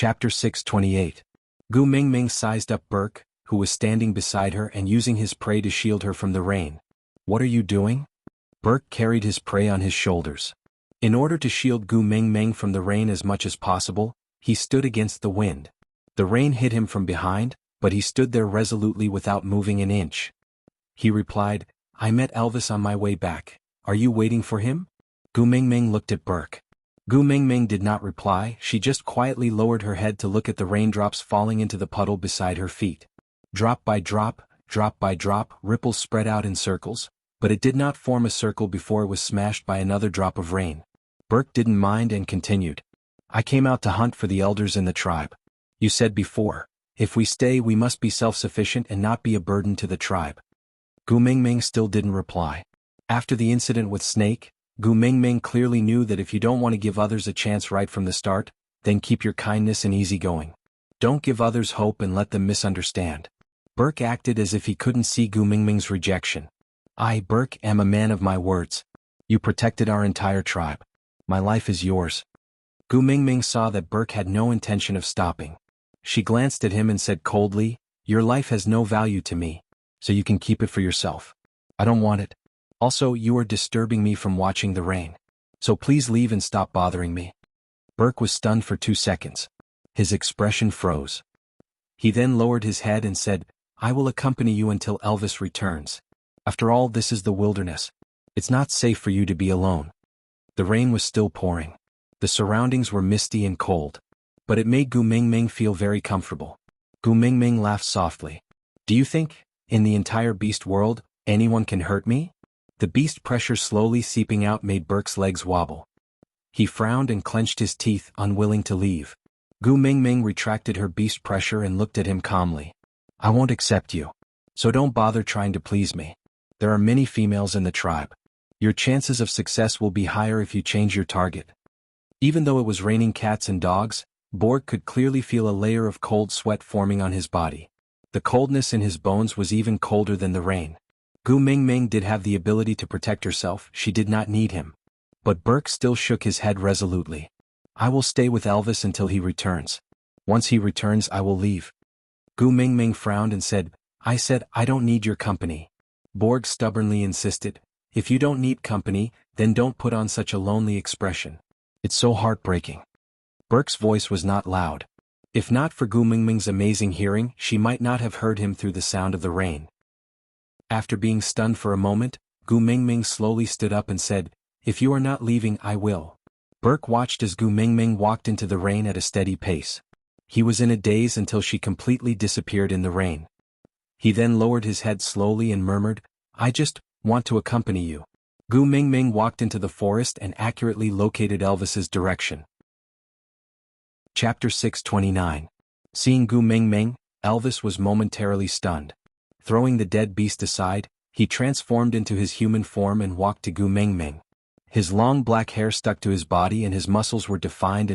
Chapter 628. Gu Mingming sized up Burke, who was standing beside her and using his prey to shield her from the rain. "What are you doing?" Burke carried his prey on his shoulders. In order to shield Gu Mingming from the rain as much as possible, he stood against the wind. The rain hit him from behind, but he stood there resolutely without moving an inch. He replied, "I met Elvis on my way back. Are you waiting for him?" Gu Mingming looked at Burke. Gu Mingming did not reply, she just quietly lowered her head to look at the raindrops falling into the puddle beside her feet. Drop by drop, ripples spread out in circles, but it did not form a circle before it was smashed by another drop of rain. Burke didn't mind and continued. "I came out to hunt for the elders in the tribe. You said before, if we stay we must be self-sufficient and not be a burden to the tribe." Gu Mingming still didn't reply. After the incident with Snake, Gu Mingming clearly knew that if you don't want to give others a chance right from the start, then keep your kindness and easygoing. Don't give others hope and let them misunderstand. Burke acted as if he couldn't see Gu Mingming's rejection. "I, Burke, am a man of my words. You protected our entire tribe. My life is yours." Gu Mingming saw that Burke had no intention of stopping. She glanced at him and said coldly, "Your life has no value to me, so you can keep it for yourself. I don't want it. Also, you are disturbing me from watching the rain. So please leave and stop bothering me." Burke was stunned for 2 seconds. His expression froze. He then lowered his head and said, "I will accompany you until Elvis returns. After all, this is the wilderness. It's not safe for you to be alone." The rain was still pouring. The surroundings were misty and cold. But it made Gu Mingming feel very comfortable. Gu Mingming laughed softly. "Do you think, in the entire beast world, anyone can hurt me?" The beast pressure slowly seeping out made Burke's legs wobble. He frowned and clenched his teeth, unwilling to leave. Gu Mingming retracted her beast pressure and looked at him calmly. "I won't accept you. So don't bother trying to please me. There are many females in the tribe. Your chances of success will be higher if you change your target." Even though it was raining cats and dogs, Burke could clearly feel a layer of cold sweat forming on his body. The coldness in his bones was even colder than the rain. Gu Mingming did have the ability to protect herself, she did not need him. But Burke still shook his head resolutely. "I will stay with Elvis until he returns. Once he returns I will leave." Gu Mingming frowned and said, I don't need your company." Burke stubbornly insisted, "If you don't need company, then don't put on such a lonely expression. It's so heartbreaking." Burke's voice was not loud. If not for Gu Mingming's amazing hearing, she might not have heard him through the sound of the rain. After being stunned for a moment, Gu Mingming slowly stood up and said, "If you are not leaving, I will." Burke watched as Gu Mingming walked into the rain at a steady pace. He was in a daze until she completely disappeared in the rain. He then lowered his head slowly and murmured, "I just want to accompany you." Gu Mingming walked into the forest and accurately located Elvis's direction. Chapter 629. Seeing Gu Mingming, Elvis was momentarily stunned. Throwing the dead beast aside, he transformed into his human form and walked to Gu Mingming. His long black hair stuck to his body and his muscles were defined.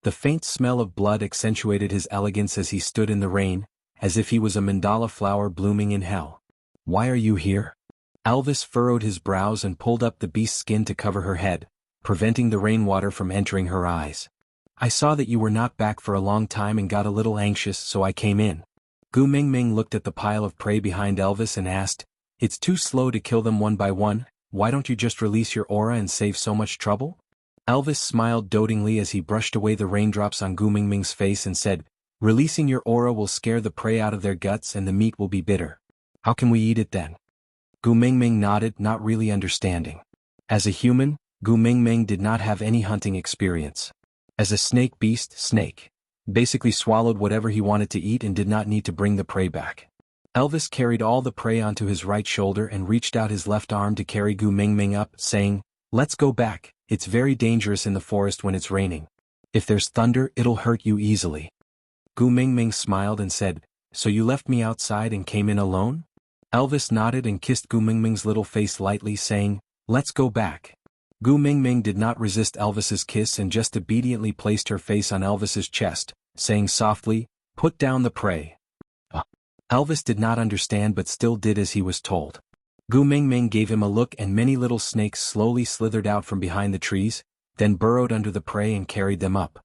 The faint smell of blood accentuated his elegance as he stood in the rain, as if he was a mandala flower blooming in hell. "Why are you here?" Elvis furrowed his brows and pulled up the beast's skin to cover her head, preventing the rainwater from entering her eyes. "I saw that you were not back for a long time and got a little anxious, so I came in." Gu Mingming looked at the pile of prey behind Elvis and asked, "It's too slow to kill them one by one, why don't you just release your aura and save so much trouble?" Elvis smiled dotingly as he brushed away the raindrops on Gu Mingming's face and said, "Releasing your aura will scare the prey out of their guts and the meat will be bitter. How can we eat it then?" Gu Mingming nodded, not really understanding. As a human, Gu Mingming did not have any hunting experience. As a snake beast, Snake basically swallowed whatever he wanted to eat and did not need to bring the prey back. Elvis carried all the prey onto his right shoulder and reached out his left arm to carry Gu Mingming up, saying, "Let's go back, it's very dangerous in the forest when it's raining. If there's thunder, it'll hurt you easily." Gu Mingming smiled and said, "So you left me outside and came in alone?" Elvis nodded and kissed Gu Mingming's little face lightly, saying, "Let's go back." Gu Mingming did not resist Elvis's kiss and just obediently placed her face on Elvis's chest, saying softly, "Put down the prey." Elvis did not understand but still did as he was told. Gu Mingming gave him a look and many little snakes slowly slithered out from behind the trees, then burrowed under the prey and carried them up.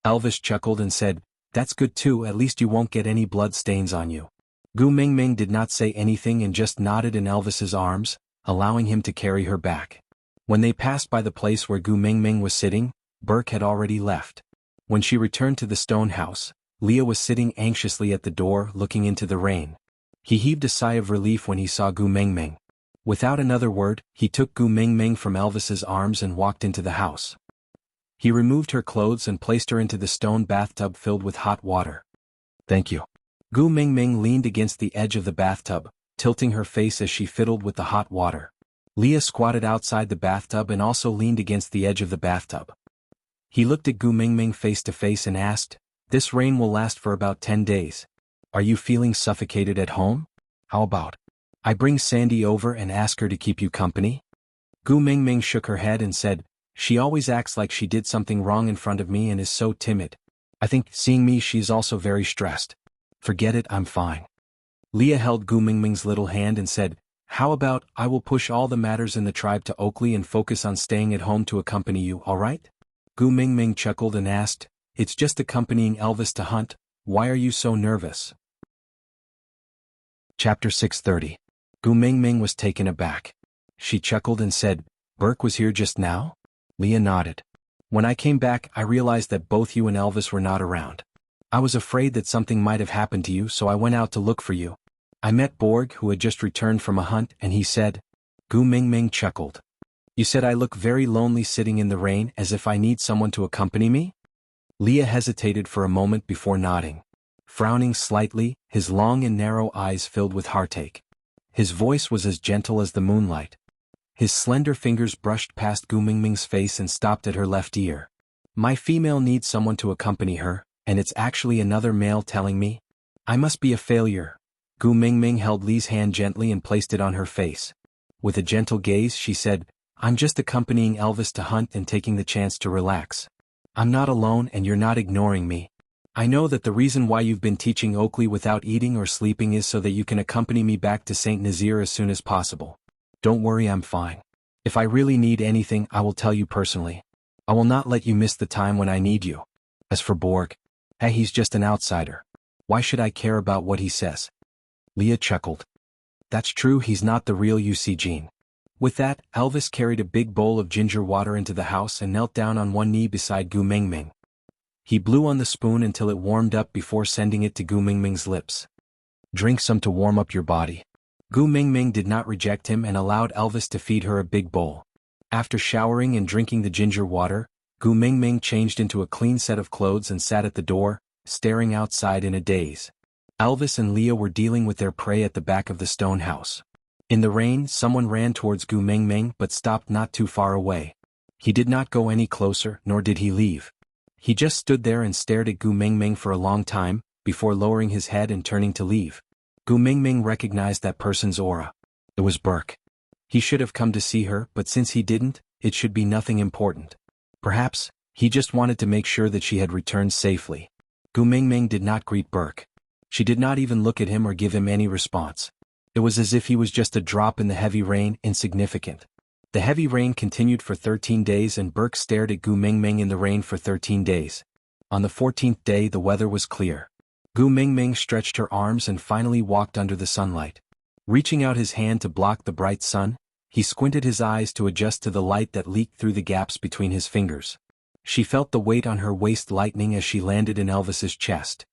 Elvis chuckled and said, "That's good too, at least you won't get any blood stains on you." Gu Mingming did not say anything and just nodded in Elvis's arms, allowing him to carry her back. When they passed by the place where Gu Mingming was sitting, Burke had already left. When she returned to the stone house, Leah was sitting anxiously at the door looking into the rain. He heaved a sigh of relief when he saw Gu Mingming. Without another word, he took Gu Mingming from Elvis's arms and walked into the house. He removed her clothes and placed her into the stone bathtub filled with hot water. "Thank you." Gu Mingming leaned against the edge of the bathtub, tilting her face as she fiddled with the hot water. Leah squatted outside the bathtub and also leaned against the edge of the bathtub. He looked at Gu Mingming face to face and asked, "This rain will last for about 10 days. Are you feeling suffocated at home? How about I bring Sandy over and ask her to keep you company?" Gu Mingming shook her head and said, "She always acts like she did something wrong in front of me and is so timid. I think, seeing me, she's also very stressed. Forget it, I'm fine." Leah held Gu Mingming's little hand and said, "How about I will push all the matters in the tribe to Oakley and focus on staying at home to accompany you, alright?" Gu Mingming chuckled and asked, "It's just accompanying Elvis to hunt, why are you so nervous?" Chapter 630. Gu Mingming was taken aback. She chuckled and said, "Burke was here just now?" Leah nodded. "When I came back I realized that both you and Elvis were not around. I was afraid that something might have happened to you, so I went out to look for you. I met Borg, who had just returned from a hunt, and he said..." Gu Mingming chuckled. "You said I look very lonely sitting in the rain, as if I need someone to accompany me?" Leah hesitated for a moment before nodding. Frowning slightly, his long and narrow eyes filled with heartache. His voice was as gentle as the moonlight. His slender fingers brushed past Gu Mingming's face and stopped at her left ear. "My female needs someone to accompany her, and it's actually another male telling me I must be a failure." Gu Mingming held Lee's hand gently and placed it on her face. With a gentle gaze she said, "I'm just accompanying Elvis to hunt and taking the chance to relax. I'm not alone and you're not ignoring me. I know that the reason why you've been teaching Oakley without eating or sleeping is so that you can accompany me back to St. Nazir as soon as possible. Don't worry, I'm fine. If I really need anything I will tell you personally. I will not let you miss the time when I need you. As for Borg, hey, he's just an outsider. Why should I care about what he says?" Leah chuckled. "That's true, he's not the real UC Gene." With that, Elvis carried a big bowl of ginger water into the house and knelt down on one knee beside Gu Mingming. He blew on the spoon until it warmed up before sending it to Gu Mingming's lips. "Drink some to warm up your body." Gu Mingming did not reject him and allowed Elvis to feed her a big bowl. After showering and drinking the ginger water, Gu Mingming changed into a clean set of clothes and sat at the door, staring outside in a daze. Elvis and Leah were dealing with their prey at the back of the stone house. In the rain, someone ran towards Gu Mingming but stopped not too far away. He did not go any closer, nor did he leave. He just stood there and stared at Gu Mingming for a long time, before lowering his head and turning to leave. Gu Mingming recognized that person's aura. It was Burke. He should have come to see her, but since he didn't, it should be nothing important. Perhaps, he just wanted to make sure that she had returned safely. Gu Mingming did not greet Burke. She did not even look at him or give him any response. It was as if he was just a drop in the heavy rain, insignificant. The heavy rain continued for 13 days and Burke stared at Gu Mingming in the rain for 13 days. On the 14th day the weather was clear. Gu Mingming stretched her arms and finally walked under the sunlight. Reaching out his hand to block the bright sun, he squinted his eyes to adjust to the light that leaked through the gaps between his fingers. She felt the weight on her waist lightening as she landed in Elvis's chest.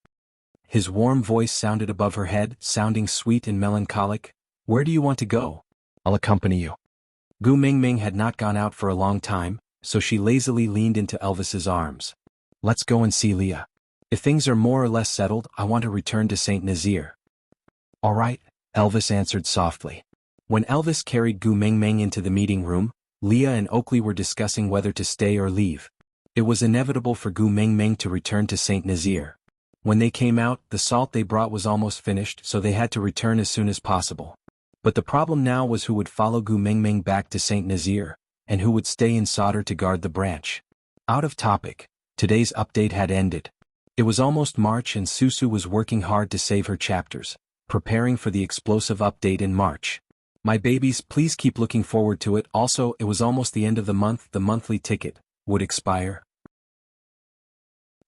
His warm voice sounded above her head, sounding sweet and melancholic. "Where do you want to go?" "I'll accompany you." Gu Mingming had not gone out for a long time, so she lazily leaned into Elvis's arms. "Let's go and see Leah. If things are more or less settled, I want to return to St. Nazir." "All right," Elvis answered softly. When Elvis carried Gu Mingming into the meeting room, Leah and Oakley were discussing whether to stay or leave. It was inevitable for Gu Mingming to return to St. Nazir. When they came out, the salt they brought was almost finished, so they had to return as soon as possible. But the problem now was who would follow Gu Mingming back to St. Nazir, and who would stay in Solder to guard the branch. Out of topic, today's update had ended. It was almost March and Susu was working hard to save her chapters, preparing for the explosive update in March. My babies, please keep looking forward to it. Also, it was almost the end of the month, the monthly ticket would expire.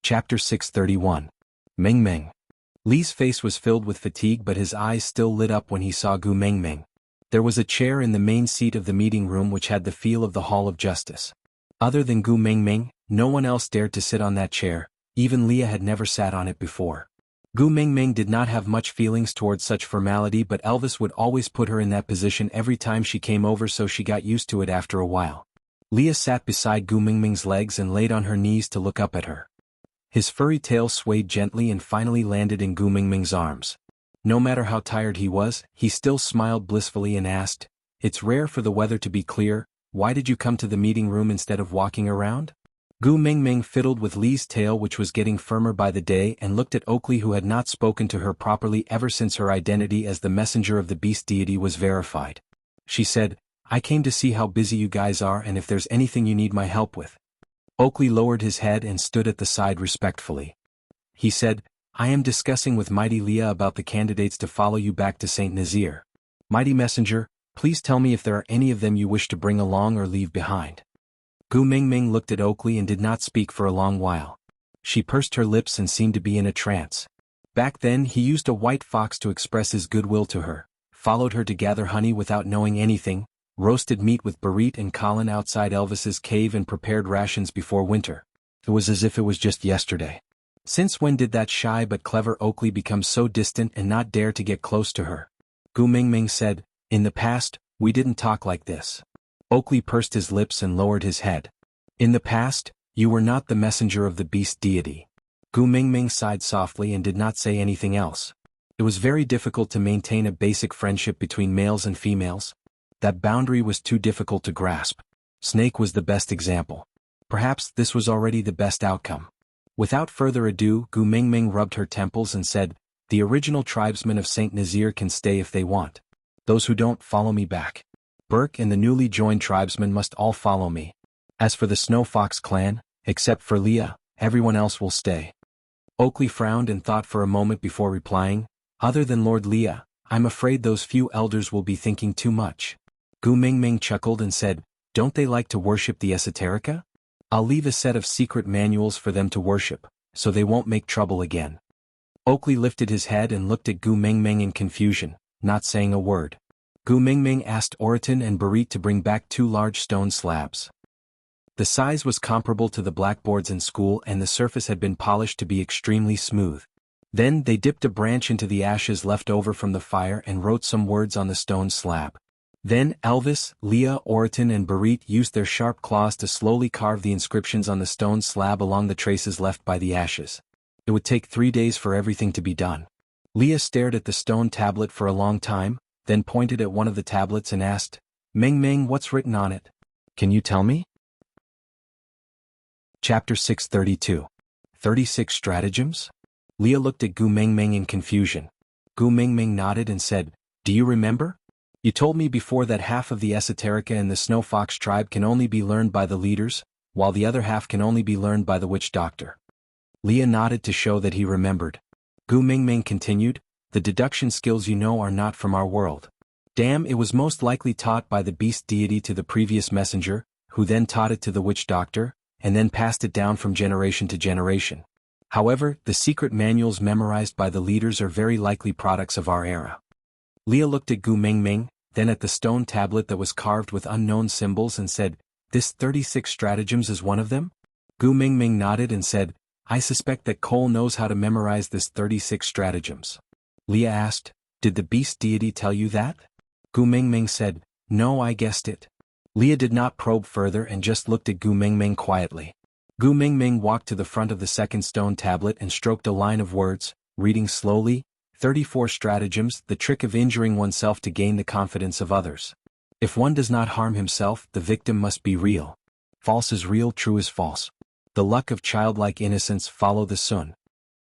Chapter 631. Ming Ming. Li's face was filled with fatigue, but his eyes still lit up when he saw Gu Mingming. There was a chair in the main seat of the meeting room which had the feel of the Hall of Justice. Other than Gu Mingming, no one else dared to sit on that chair, even Leah had never sat on it before. Gu Mingming did not have much feelings towards such formality, but Elvis would always put her in that position every time she came over, so she got used to it after a while. Leah sat beside Gu Mingming's legs and laid on her knees to look up at her. His furry tail swayed gently and finally landed in Gu Mingming's arms. No matter how tired he was, he still smiled blissfully and asked, "It's rare for the weather to be clear, why did you come to the meeting room instead of walking around?" Gu Mingming fiddled with Li's tail, which was getting firmer by the day, and looked at Oakley, who had not spoken to her properly ever since her identity as the messenger of the beast deity was verified. She said, "I came to see how busy you guys are and if there's anything you need my help with." Oakley lowered his head and stood at the side respectfully. He said, "I am discussing with Mighty Leah about the candidates to follow you back to St. Nazir. Mighty Messenger, please tell me if there are any of them you wish to bring along or leave behind." Gu Mingming looked at Oakley and did not speak for a long while. She pursed her lips and seemed to be in a trance. Back then he used a white fox to express his goodwill to her, followed her to gather honey without knowing anything, roasted meat with Barit and Colin outside Elvis's cave, and prepared rations before winter. It was as if it was just yesterday. Since when did that shy but clever Oakley become so distant and not dare to get close to her? Gu Mingming said, "In the past, we didn't talk like this." Oakley pursed his lips and lowered his head. "In the past, you were not the messenger of the beast deity." Gu Mingming sighed softly and did not say anything else. It was very difficult to maintain a basic friendship between males and females. That boundary was too difficult to grasp. Snake was the best example. Perhaps this was already the best outcome. Without further ado, Gu Mingming rubbed her temples and said, "The original tribesmen of St. Nazir can stay if they want. Those who don't, follow me back. Burke and the newly joined tribesmen must all follow me. As for the Snow Fox clan, except for Leah, everyone else will stay." Oakley frowned and thought for a moment before replying, "Other than Lord Leah, I'm afraid those few elders will be thinking too much." Gu Mingming chuckled and said, "Don't they like to worship the esoterica? I'll leave a set of secret manuals for them to worship, so they won't make trouble again." Oakley lifted his head and looked at Gu Mingming in confusion, not saying a word. Gu Mingming asked Oriton and Barit to bring back 2 large stone slabs. The size was comparable to the blackboards in school, and the surface had been polished to be extremely smooth. Then they dipped a branch into the ashes left over from the fire and wrote some words on the stone slab. Then Elvis, Leah, Oriton and Barit used their sharp claws to slowly carve the inscriptions on the stone slab along the traces left by the ashes. It would take 3 days for everything to be done. Leah stared at the stone tablet for a long time, then pointed at one of the tablets and asked, "Ming Ming, what's written on it? Can you tell me?" Chapter 632. 36 Stratagems? Leah looked at Gu Mingming in confusion. Gu Mingming nodded and said, "Do you remember? You told me before that half of the esoterica in the Snow Fox tribe can only be learned by the leaders, while the other half can only be learned by the witch doctor." Leah nodded to show that he remembered. Gu Mingming continued, "The deduction skills you know are not from our world. Damn, it was most likely taught by the beast deity to the previous messenger, who then taught it to the witch doctor, and then passed it down from generation to generation. However, the secret manuals memorized by the leaders are very likely products of our era." Leah looked at Gu Mingming, then at the stone tablet that was carved with unknown symbols and said, "This 36 stratagems is one of them?" Gu Mingming nodded and said, "I suspect that Cole knows how to memorize this 36 stratagems." Leah asked, "Did the beast deity tell you that?" Gu Mingming said, "No, I guessed it." Leah did not probe further and just looked at Gu Mingming quietly. Gu Mingming walked to the front of the second stone tablet and stroked a line of words, reading slowly, 34 stratagems, the trick of injuring oneself to gain the confidence of others. If one does not harm himself, the victim must be real. False is real, true is false. The luck of childlike innocence follow the sun.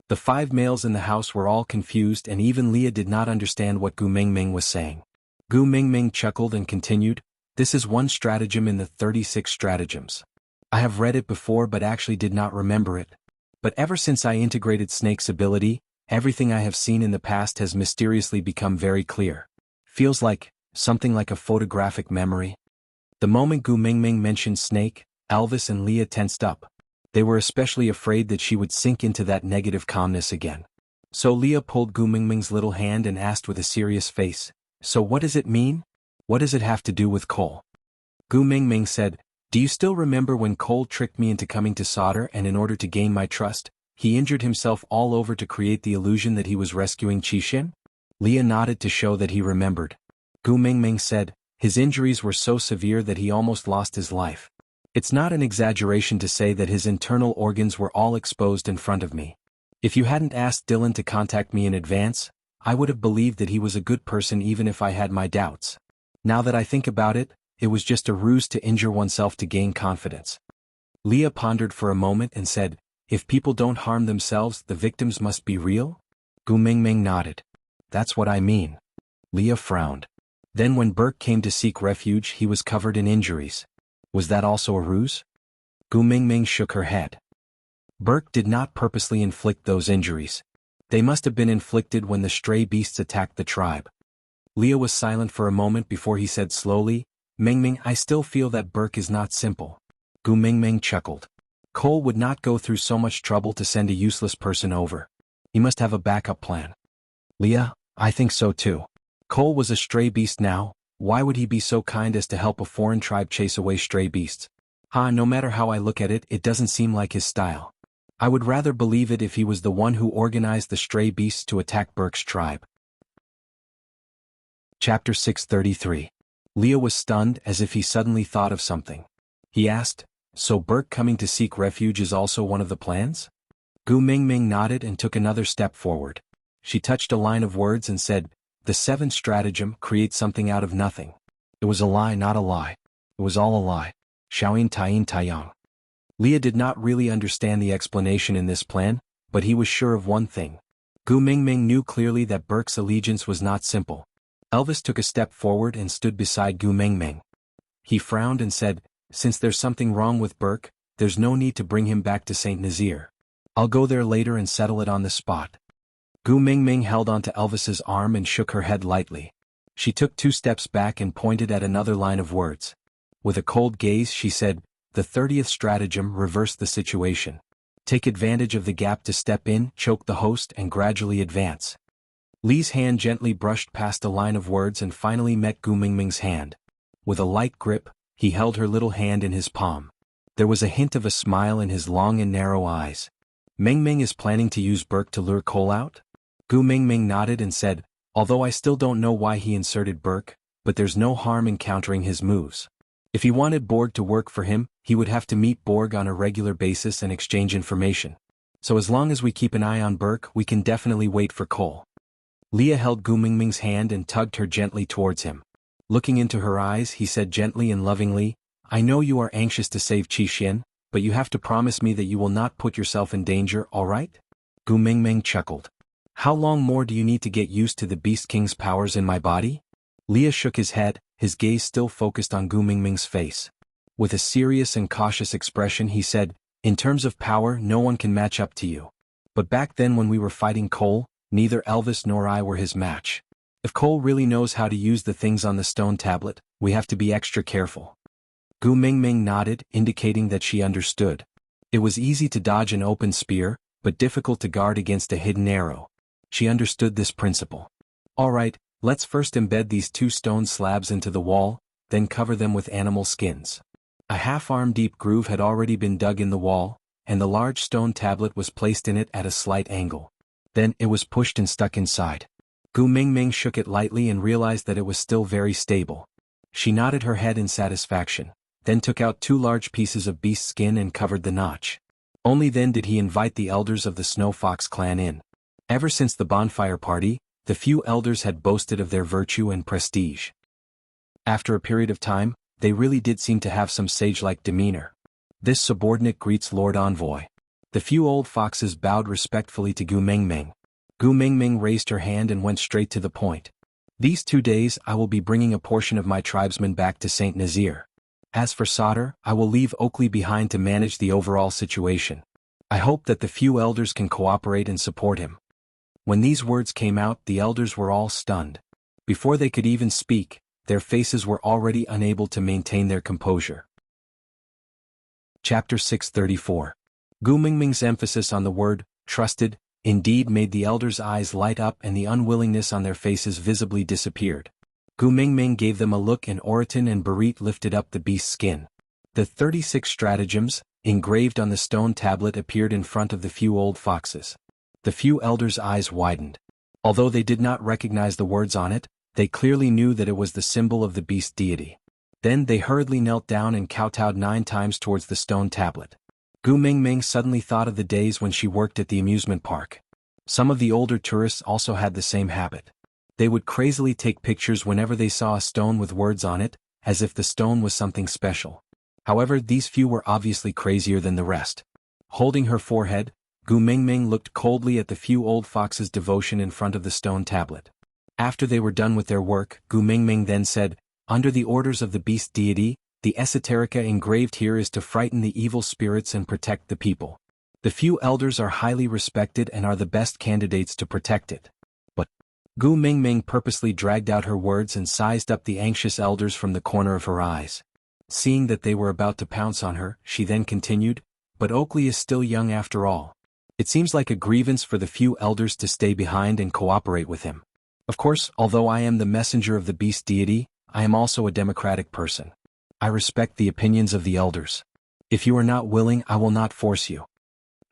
The 5 males in the house were all confused, and even Leah did not understand what Gu Mingming was saying. Gu Mingming chuckled and continued, "This is one stratagem in the 36 stratagems. I have read it before but actually did not remember it. But ever since I integrated Snake's ability, everything I have seen in the past has mysteriously become very clear. Feels like, something like a photographic memory." The moment Gu Mingming mentioned Snake, Elvis and Leah tensed up. They were especially afraid that she would sink into that negative calmness again. So Leah pulled Gu Mingming's little hand and asked with a serious face, "So what does it mean? What does it have to do with Cole?" Gu Mingming said, "Do you still remember when Cole tricked me into coming to solder, and in order to gain my trust, he injured himself all over to create the illusion that he was rescuing Qixin?" Leah nodded to show that he remembered. Gu Mingming said, "His injuries were so severe that he almost lost his life. It's not an exaggeration to say that his internal organs were all exposed in front of me. If you hadn't asked Dylan to contact me in advance, I would have believed that he was a good person even if I had my doubts. Now that I think about it, it was just a ruse to injure oneself to gain confidence." Leah pondered for a moment and said, "If people don't harm themselves, the victims must be real?" Gu Mingming nodded. "That's what I mean." Leah frowned. "Then when Burke came to seek refuge, he was covered in injuries. Was that also a ruse?" Gu Mingming shook her head. "Burke did not purposely inflict those injuries. They must have been inflicted when the stray beasts attacked the tribe." Leah was silent for a moment before he said slowly, "Mingming, I still feel that Burke is not simple." Gu Mingming chuckled. "Cole would not go through so much trouble to send a useless person over. He must have a backup plan." "Leah, I think so too. Cole was a stray beast now. Why would he be so kind as to help a foreign tribe chase away stray beasts? No matter how I look at it, it doesn't seem like his style. I would rather believe it if he was the one who organized the stray beasts to attack Burke's tribe." Chapter 633. Leah was stunned as if he suddenly thought of something. He asked, "So Burke coming to seek refuge is also one of the plans?" Gu Mingming nodded and took another step forward. She touched a line of words and said, "The seventh stratagem, create something out of nothing." It was a lie, not a lie. It was all a lie. Xiaoyin Taiyin Taiyang. Leah did not really understand the explanation in this plan, but he was sure of one thing. Gu Mingming knew clearly that Burke's allegiance was not simple. Elvis took a step forward and stood beside Gu Mingming. He frowned and said, "Since there's something wrong with Burke, there's no need to bring him back to St. Nazaire. I'll go there later and settle it on the spot." Gu Mingming held onto Elvis's arm and shook her head lightly. She took 2 steps back and pointed at another line of words. With a cold gaze she said, "The 30th stratagem, reverse the situation. Take advantage of the gap to step in, choke the host, and gradually advance." Li's hand gently brushed past a line of words and finally met Gu Mingming's hand. With a light grip, he held her little hand in his palm. There was a hint of a smile in his long and narrow eyes. "Mingming is planning to use Burke to lure Cole out?" Gu Mingming nodded and said, "Although I still don't know why he inserted Burke, but there's no harm in countering his moves. If he wanted Borg to work for him, he would have to meet Borg on a regular basis and exchange information. So as long as we keep an eye on Burke, we can definitely wait for Cole." Leah held Gu Mingming's hand and tugged her gently towards him. Looking into her eyes, he said gently and lovingly, "I know you are anxious to save Qixin, but you have to promise me that you will not put yourself in danger, all right?" Gu Mingming chuckled. "How long more do you need to get used to the Beast King's powers in my body?" Leah shook his head, his gaze still focused on Gu Mingming's face. With a serious and cautious expression he said, "In terms of power, no one can match up to you. But back then when we were fighting Cole, neither Elvis nor I were his match. If Cole really knows how to use the things on the stone tablet, we have to be extra careful." Gu Mingming nodded, indicating that she understood. It was easy to dodge an open spear, but difficult to guard against a hidden arrow. She understood this principle. "All right, let's first embed these 2 stone slabs into the wall, then cover them with animal skins." A half-arm deep groove had already been dug in the wall, and the large stone tablet was placed in it at a slight angle. Then it was pushed and stuck inside. Gu Mingming shook it lightly and realized that it was still very stable. She nodded her head in satisfaction, then took out 2 large pieces of beast skin and covered the notch. Only then did he invite the elders of the Snow Fox clan in. Ever since the bonfire party, the few elders had boasted of their virtue and prestige. After a period of time, they really did seem to have some sage-like demeanor. "This subordinate greets Lord Envoy." The few old foxes bowed respectfully to Gu Mingming. Gu Mingming raised her hand and went straight to the point. "These 2 days I will be bringing a portion of my tribesmen back to St. Nazaire. As for Solder, I will leave Oakley behind to manage the overall situation. I hope that the few elders can cooperate and support him." When these words came out, the elders were all stunned. Before they could even speak, their faces were already unable to maintain their composure. Chapter 634. Gu Mingming's emphasis on the word, trusted, indeed made the elders' eyes light up and the unwillingness on their faces visibly disappeared. Gu Mingming gave them a look and Oriton and Barit lifted up the beast's skin. The 36 stratagems, engraved on the stone tablet appeared in front of the few old foxes. The few elders' eyes widened. Although they did not recognize the words on it, they clearly knew that it was the symbol of the beast deity. Then they hurriedly knelt down and kowtowed 9 times towards the stone tablet. Gu Mingming suddenly thought of the days when she worked at the amusement park. Some of the older tourists also had the same habit. They would crazily take pictures whenever they saw a stone with words on it, as if the stone was something special. However, these few were obviously crazier than the rest. Holding her forehead, Gu Mingming looked coldly at the few old foxes' devotion in front of the stone tablet. After they were done with their work, Gu Mingming then said, "Under the orders of the beast deity, the esoterica engraved here is to frighten the evil spirits and protect the people. The few elders are highly respected and are the best candidates to protect it." But Gu Mingming purposely dragged out her words and sized up the anxious elders from the corner of her eyes. Seeing that they were about to pounce on her, she then continued, "But Oakley is still young after all. It seems like a grievance for the few elders to stay behind and cooperate with him. Of course, although I am the messenger of the beast deity, I am also a democratic person. I respect the opinions of the elders. If you are not willing, I will not force you."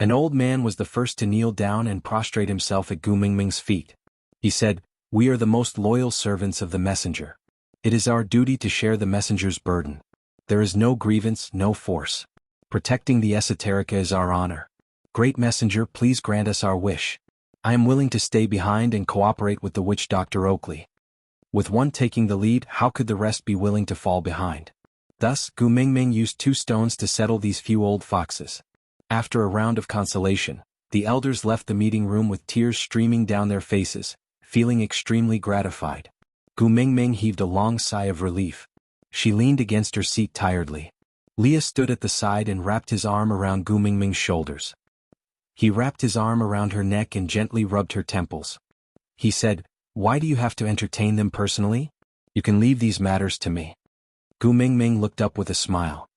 An old man was the first to kneel down and prostrate himself at Gu Mingming's feet. He said, "We are the most loyal servants of the messenger. It is our duty to share the messenger's burden. There is no grievance, no force. Protecting the esoterica is our honor. Great messenger, please grant us our wish. I am willing to stay behind and cooperate with the witch Dr. Oakley." With one taking the lead, how could the rest be willing to fall behind? Thus, Gu Mingming used 2 stones to settle these few old foxes. After a round of consolation, the elders left the meeting room with tears streaming down their faces, feeling extremely gratified. Gu Mingming heaved a long sigh of relief. She leaned against her seat tiredly. Leah stood at the side and wrapped his arm around Gu Mingming's shoulders. He wrapped his arm around her neck and gently rubbed her temples. He said, "Why do you have to entertain them personally? You can leave these matters to me." Gu Mingming looked up with a smile.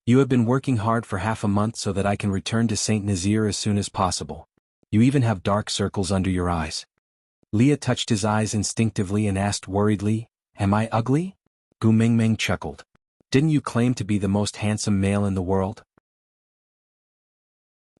"You have been working hard for half a month so that I can return to Saint Nazir as soon as possible. You even have dark circles under your eyes." Leah touched his eyes instinctively and asked worriedly, "Am I ugly?" Gu Mingming chuckled. "Didn't you claim to be the most handsome male in the world?"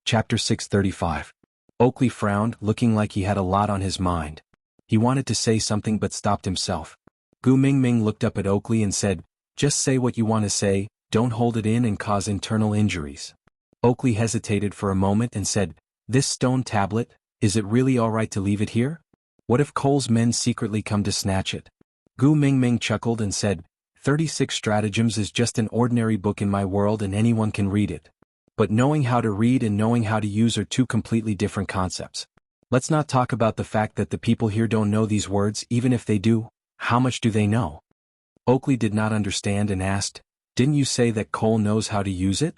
Chapter 635. Oakley frowned, looking like he had a lot on his mind. He wanted to say something but stopped himself. Gu Mingming looked up at Oakley and said, "Just say what you want to say, don't hold it in and cause internal injuries." Oakley hesitated for a moment and said, "This stone tablet, is it really all right to leave it here? What if Cole's men secretly come to snatch it?" Gu Mingming chuckled and said, 36 stratagems is just an ordinary book in my world and anyone can read it. But knowing how to read and knowing how to use are 2 completely different concepts. Let's not talk about the fact that the people here don't know these words. Even if they do, how much do they know?" Oakley did not understand and asked, "Didn't you say that Cole knows how to use it?"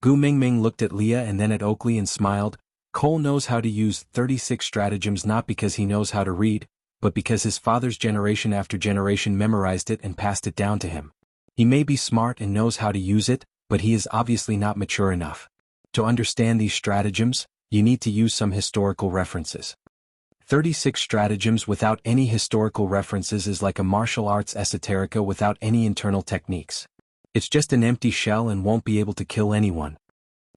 Gu Mingming looked at Leah and then at Oakley and smiled. "Cole knows how to use 36 stratagems not because he knows how to read, but because his father's generation after generation memorized it and passed it down to him. He may be smart and knows how to use it, but he is obviously not mature enough. To understand these stratagems, you need to use some historical references. 36 stratagems without any historical references is like a martial arts esoterica without any internal techniques. It's just an empty shell and won't be able to kill anyone."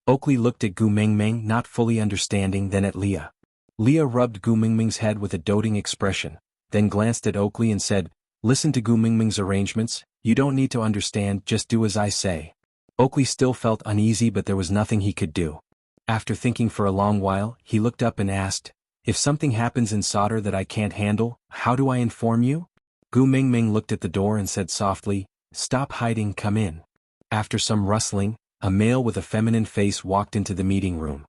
Oakley looked at Gu Mingming, not fully understanding, then at Leah. Leah rubbed Gu Mingming's head with a doting expression, then glanced at Oakley and said, "Listen to Gu Mingming's arrangements, you don't need to understand, just do as I say." Oakley still felt uneasy but there was nothing he could do. After thinking for a long while, he looked up and asked, "If something happens in solder that I can't handle, how do I inform you?" Gu Mingming looked at the door and said softly, "Stop hiding, come in." After some rustling, a male with a feminine face walked into the meeting room.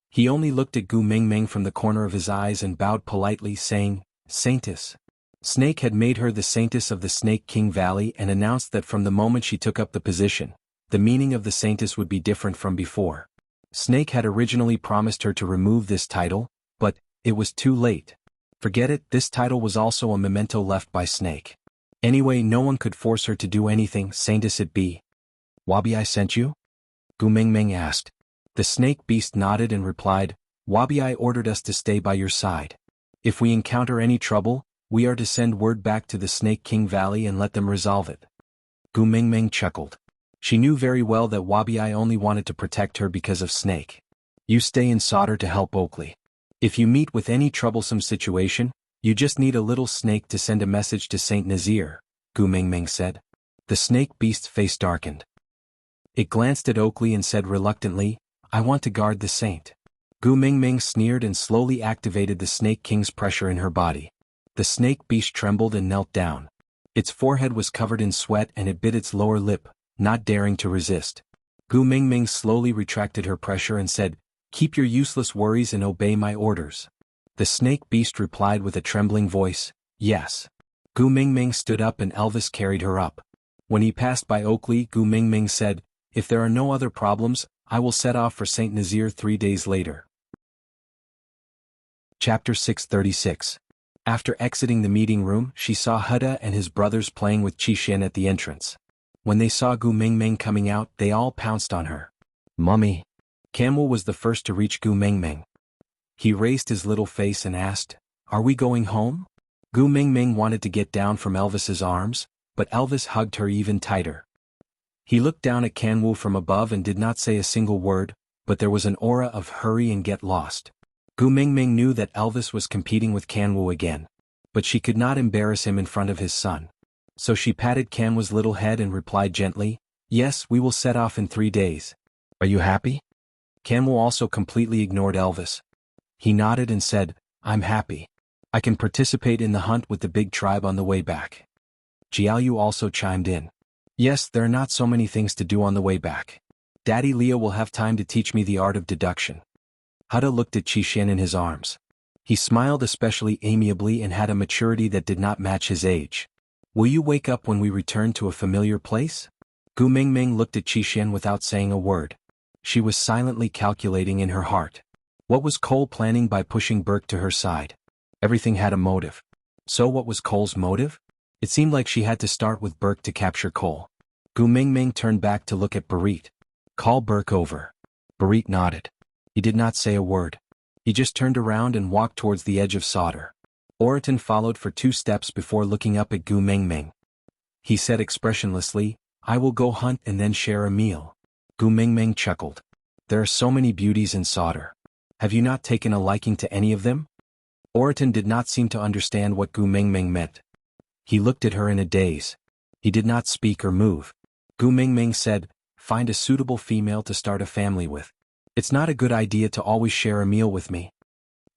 He only looked at Gu Mingming from the corner of his eyes and bowed politely, saying, "Saintess." Snake had made her the saintess of the Snake King Valley and announced that from the moment she took up the position, the meaning of the saintess would be different from before. Snake had originally promised her to remove this title, but it was too late. Forget it, this title was also a memento left by Snake. Anyway, no one could force her to do anything, saintess it be. "Wabi, I sent you?" Gu Mingming asked. The snake beast nodded and replied, Wabi ordered us to stay by your side. If we encounter any trouble, we are to send word back to the Snake King Valley and let them resolve it. Gu Mingming chuckled. She knew very well that Wabi only wanted to protect her because of Snake. You stay in Sauter to help Oakley. If you meet with any troublesome situation, you just need a little snake to send a message to Saint Nazir, Gu Mingming said. The snake beast's face darkened. It glanced at Oakley and said reluctantly, I want to guard the saint. Gu Mingming sneered and slowly activated the Snake King's pressure in her body. The snake beast trembled and knelt down. Its forehead was covered in sweat and it bit its lower lip, not daring to resist. Gu Mingming slowly retracted her pressure and said, Keep your useless worries and obey my orders. The snake beast replied with a trembling voice, Yes. Gu Mingming stood up and Elvis carried her up. When he passed by Oakley, Gu Mingming said, If there are no other problems, I will set off for Saint Nazir 3 days later. Chapter 636. After exiting the meeting room, she saw Huda and his brothers playing with Qixin at the entrance. When they saw Gu Mingming coming out, they all pounced on her. Mummy. Camel was the first to reach Gu Mingming. He raised his little face and asked, Are we going home? Gu Mingming wanted to get down from Elvis's arms, but Elvis hugged her even tighter. He looked down at Kanwu from above and did not say a single word, but there was an aura of hurry and get lost. Gu Mingming knew that Elvis was competing with Kanwu again, but she could not embarrass him in front of his son. So she patted Kanwu's little head and replied gently, Yes, we will set off in 3 days. Are you happy? Kanwu also completely ignored Elvis. He nodded and said, I'm happy. I can participate in the hunt with the big tribe on the way back. Jianghu also chimed in. Yes, there are not so many things to do on the way back. Daddy Leo will have time to teach me the art of deduction. Huda looked at Qixin in his arms. He smiled especially amiably and had a maturity that did not match his age. Will you wake up when we return to a familiar place? Gu Mingming looked at Qixin without saying a word. She was silently calculating in her heart. What was Cole planning by pushing Burke to her side? Everything had a motive. So what was Cole's motive? It seemed like she had to start with Burke to capture Cole. Gu Mingming turned back to look at Barit. Call Burke over. Barit nodded. He did not say a word. He just turned around and walked towards the edge of Sauter. Oriton followed for 2 steps before looking up at Gu Mingming. He said expressionlessly, I will go hunt and then share a meal. Gu Mingming chuckled. There are so many beauties in Sauter. Have you not taken a liking to any of them? Oriton did not seem to understand what Gu Mingming meant. He looked at her in a daze. He did not speak or move. Gu Mingming said, Find a suitable female to start a family with. It's not a good idea to always share a meal with me.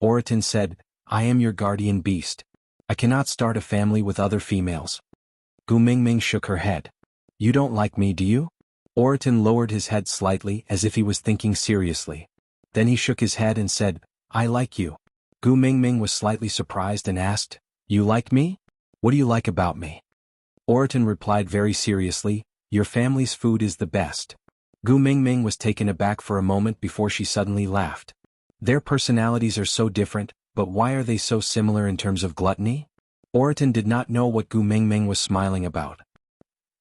Oriton said, I am your guardian beast. I cannot start a family with other females. Gu Mingming shook her head. You don't like me, do you? Oriton lowered his head slightly as if he was thinking seriously. Then he shook his head and said, I like you. Gu Mingming was slightly surprised and asked, You like me? What do you like about me? Oriton replied very seriously, Your family's food is the best. Gu Mingming was taken aback for a moment before she suddenly laughed. Their personalities are so different, but why are they so similar in terms of gluttony? Oriton did not know what Gu Mingming was smiling about.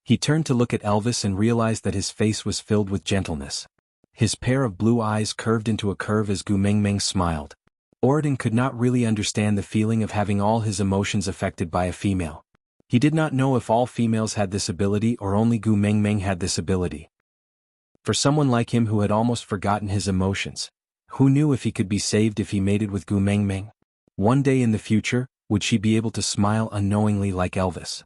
He turned to look at Elvis and realized that his face was filled with gentleness. His pair of blue eyes curved into a curve as Gu Mingming smiled. Oriton could not really understand the feeling of having all his emotions affected by a female. He did not know if all females had this ability or only Gu Mingming had this ability. For someone like him who had almost forgotten his emotions, who knew if he could be saved if he mated with Gu Mingming? One day in the future, would she be able to smile unknowingly like Elvis?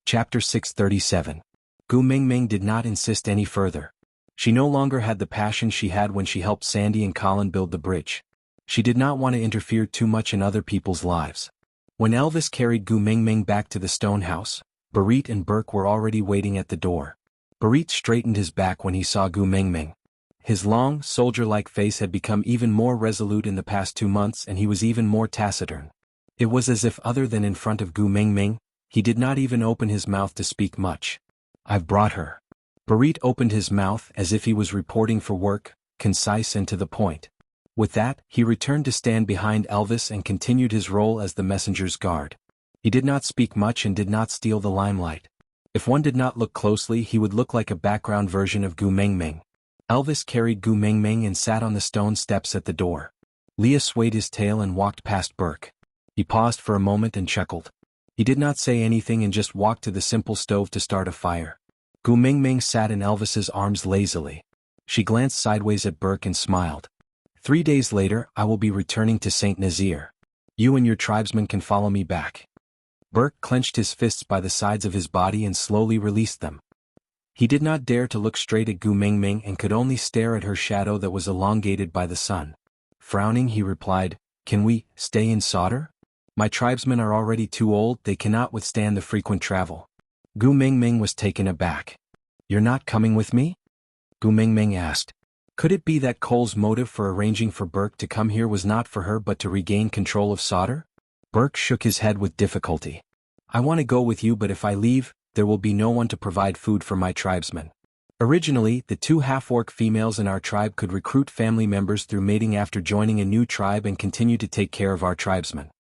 Chapter 637. Gu Mingming did not insist any further. She no longer had the passion she had when she helped Sandy and Colin build the bridge. She did not want to interfere too much in other people's lives. When Elvis carried Gu Mingming back to the stone house, Barit and Burke were already waiting at the door. Barit straightened his back when he saw Gu Mingming. His long, soldier-like face had become even more resolute in the past 2 months and he was even more taciturn. It was as if other than in front of Gu Mingming, he did not even open his mouth to speak much. I've brought her. Barit opened his mouth as if he was reporting for work, concise and to the point. With that, he returned to stand behind Elvis and continued his role as the messenger's guard. He did not speak much and did not steal the limelight. If one did not look closely, he would look like a background version of Gu Mengmeng. Elvis carried Gu Mengmeng and sat on the stone steps at the door. Leah swayed his tail and walked past Burke. He paused for a moment and chuckled. He did not say anything and just walked to the simple stove to start a fire. Gu Mengmeng sat in Elvis's arms lazily. She glanced sideways at Burke and smiled. 3 days later, I will be returning to St. Nazaire. You and your tribesmen can follow me back. Burke clenched his fists by the sides of his body and slowly released them. He did not dare to look straight at Gu Mengmeng and could only stare at her shadow that was elongated by the sun. Frowning, he replied, "Can we stay in Sauder? My tribesmen are already too old, they cannot withstand the frequent travel." Gu Mengmeng was taken aback. "You're not coming with me?" Gu Mengmeng asked. Could it be that Cole's motive for arranging for Burke to come here was not for her but to regain control of Sauder? Burke shook his head with difficulty. "I want to go with you, but if I leave, there will be no one to provide food for my tribesmen." Originally, the 2 half-orc females in our tribe could recruit family members through mating after joining a new tribe and continue to take care of our tribesmen.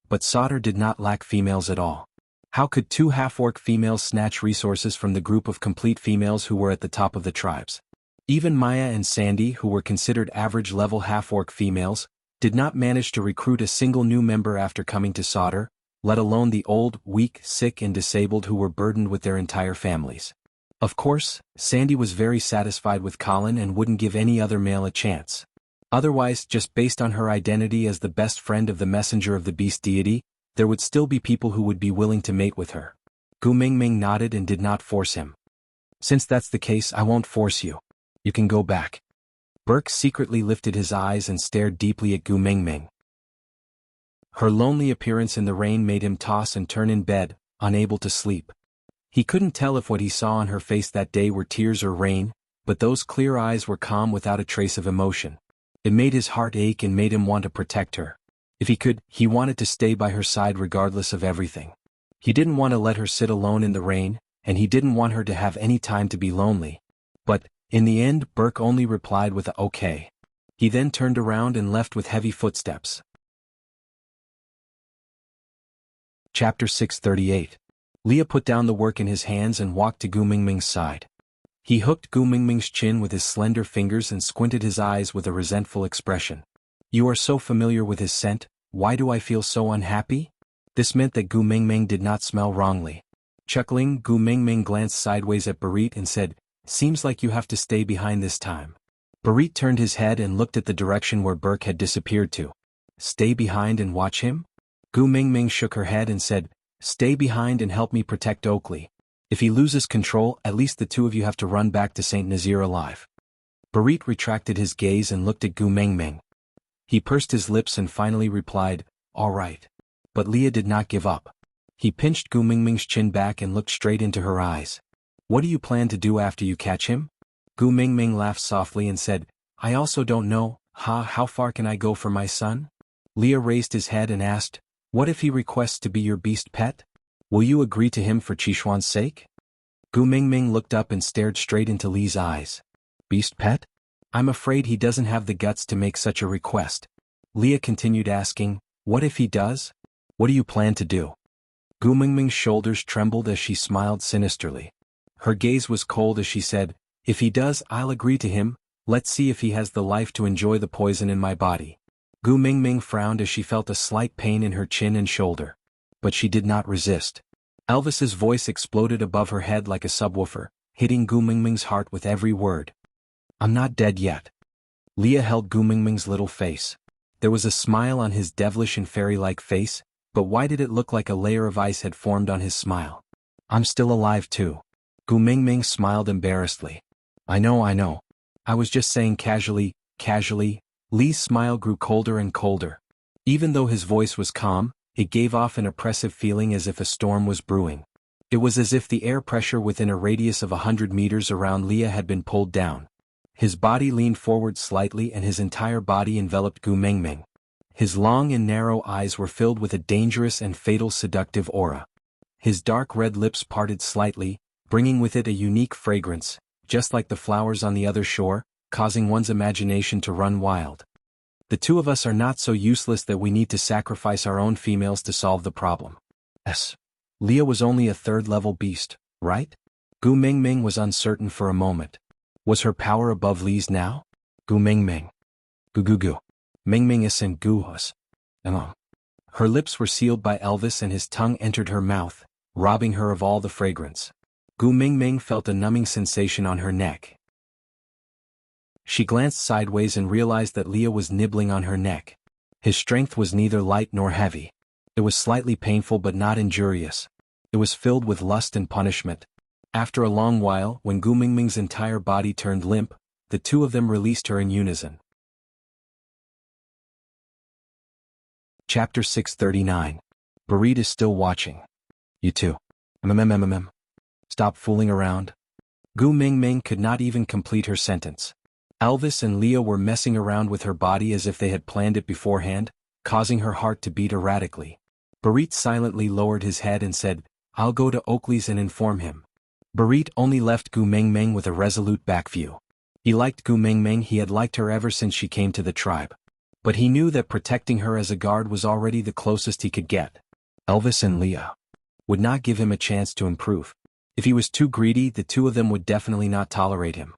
But Sauder did not lack females at all. How could 2 half-orc females snatch resources from the group of complete females who were at the top of the tribes? Even Maya and Sandy, who were considered average-level half-orc females, did not manage to recruit a single new member after coming to Sauder, let alone the old, weak, sick and disabled who were burdened with their entire families. Of course, Sandy was very satisfied with Colin and wouldn't give any other male a chance. Otherwise, just based on her identity as the best friend of the messenger of the beast deity, there would still be people who would be willing to mate with her. Gu Mengmeng nodded and did not force him. "Since that's the case, I won't force you. You can go back." Burke secretly lifted his eyes and stared deeply at Gu Mengmeng. Her lonely appearance in the rain made him toss and turn in bed, unable to sleep. He couldn't tell if what he saw on her face that day were tears or rain, but those clear eyes were calm without a trace of emotion. It made his heart ache and made him want to protect her. If he could, he wanted to stay by her side regardless of everything. He didn't want to let her sit alone in the rain, and he didn't want her to have any time to be lonely. But, in the end, Burke only replied with a "okay." He then turned around and left with heavy footsteps. Chapter 638. Leah put down the work in his hands and walked to Gu Mengmeng's side. He hooked Gu Mengmeng's chin with his slender fingers and squinted his eyes with a resentful expression. "You are so familiar with his scent, why do I feel so unhappy?" This meant that Gu Mengmeng did not smell wrongly. Chuckling, Gu Mengmeng glanced sideways at Barit and said, "Seems like you have to stay behind this time." Barit turned his head and looked at the direction where Burke had disappeared to. "Stay behind and watch him?" Gu Mengmeng shook her head and said, "Stay behind and help me protect Oakley. If he loses control, at least the 2 of you have to run back to St. Nazaire alive." Barit retracted his gaze and looked at Gu Mengmeng. He pursed his lips and finally replied, "All right." But Leah did not give up. He pinched Gu Mengmeng's chin back and looked straight into her eyes. "What do you plan to do after you catch him?" Gu Mengmeng laughed softly and said, "I also don't know. How far can I go for my son?" Leah raised his head and asked, "What if he requests to be your beast pet? Will you agree to him for Xianxuan's sake?" Gu Mengmeng looked up and stared straight into Lee's eyes. "Beast pet? I'm afraid he doesn't have the guts to make such a request." Leah continued asking, "What if he does? What do you plan to do?" Gu Mengmeng's shoulders trembled as she smiled sinisterly. Her gaze was cold as she said, "If he does, I'll agree to him. Let's see if he has the life to enjoy the poison in my body." Gu Mengmeng frowned as she felt a slight pain in her chin and shoulder. But she did not resist. Elvis's voice exploded above her head like a subwoofer, hitting Gu Mengmeng's heart with every word. "I'm not dead yet." Leah held Gu Mengmeng's little face. There was a smile on his devilish and fairy-like face, but why did it look like a layer of ice had formed on his smile? "I'm still alive too." Gu Mengmeng smiled embarrassedly. I know. I was just saying casually." Lee's smile grew colder and colder. Even though his voice was calm, it gave off an oppressive feeling as if a storm was brewing. It was as if the air pressure within a radius of 100 meters around Leah had been pulled down. His body leaned forward slightly and his entire body enveloped Gu Mengmeng. His long and narrow eyes were filled with a dangerous and fatal seductive aura. His dark red lips parted slightly, bringing with it a unique fragrance, just like the flowers on the other shore, causing one's imagination to run wild. "The 2 of us are not so useless that we need to sacrifice our own females to solve the problem." Leah was only a 3rd-level beast, right? Gu Mingming was uncertain for a moment. Was her power above Li's now? Gu Mingming. Gu gu gu. Mingming is and gu hus. Her lips were sealed by Elvis and his tongue entered her mouth, robbing her of all the fragrance. Gu Mingming felt a numbing sensation on her neck. She glanced sideways and realized that Leah was nibbling on her neck. His strength was neither light nor heavy. It was slightly painful but not injurious. It was filled with lust and punishment. After a long while, when Gu Mingming's entire body turned limp, the two of them released her in unison. Chapter 639. Barit is still watching. You two. Stop fooling around. Gu Mingming could not even complete her sentence. Elvis and Leah were messing around with her body as if they had planned it beforehand, causing her heart to beat erratically. Barit silently lowered his head and said, I'll go to Oakley's and inform him. Barit only left Gu Mingming with a resolute backview. He liked Gu Mingming, he had liked her ever since she came to the tribe. But he knew that protecting her as a guard was already the closest he could get. Elvis and Leah would not give him a chance to improve. If he was too greedy, the two of them would definitely not tolerate him.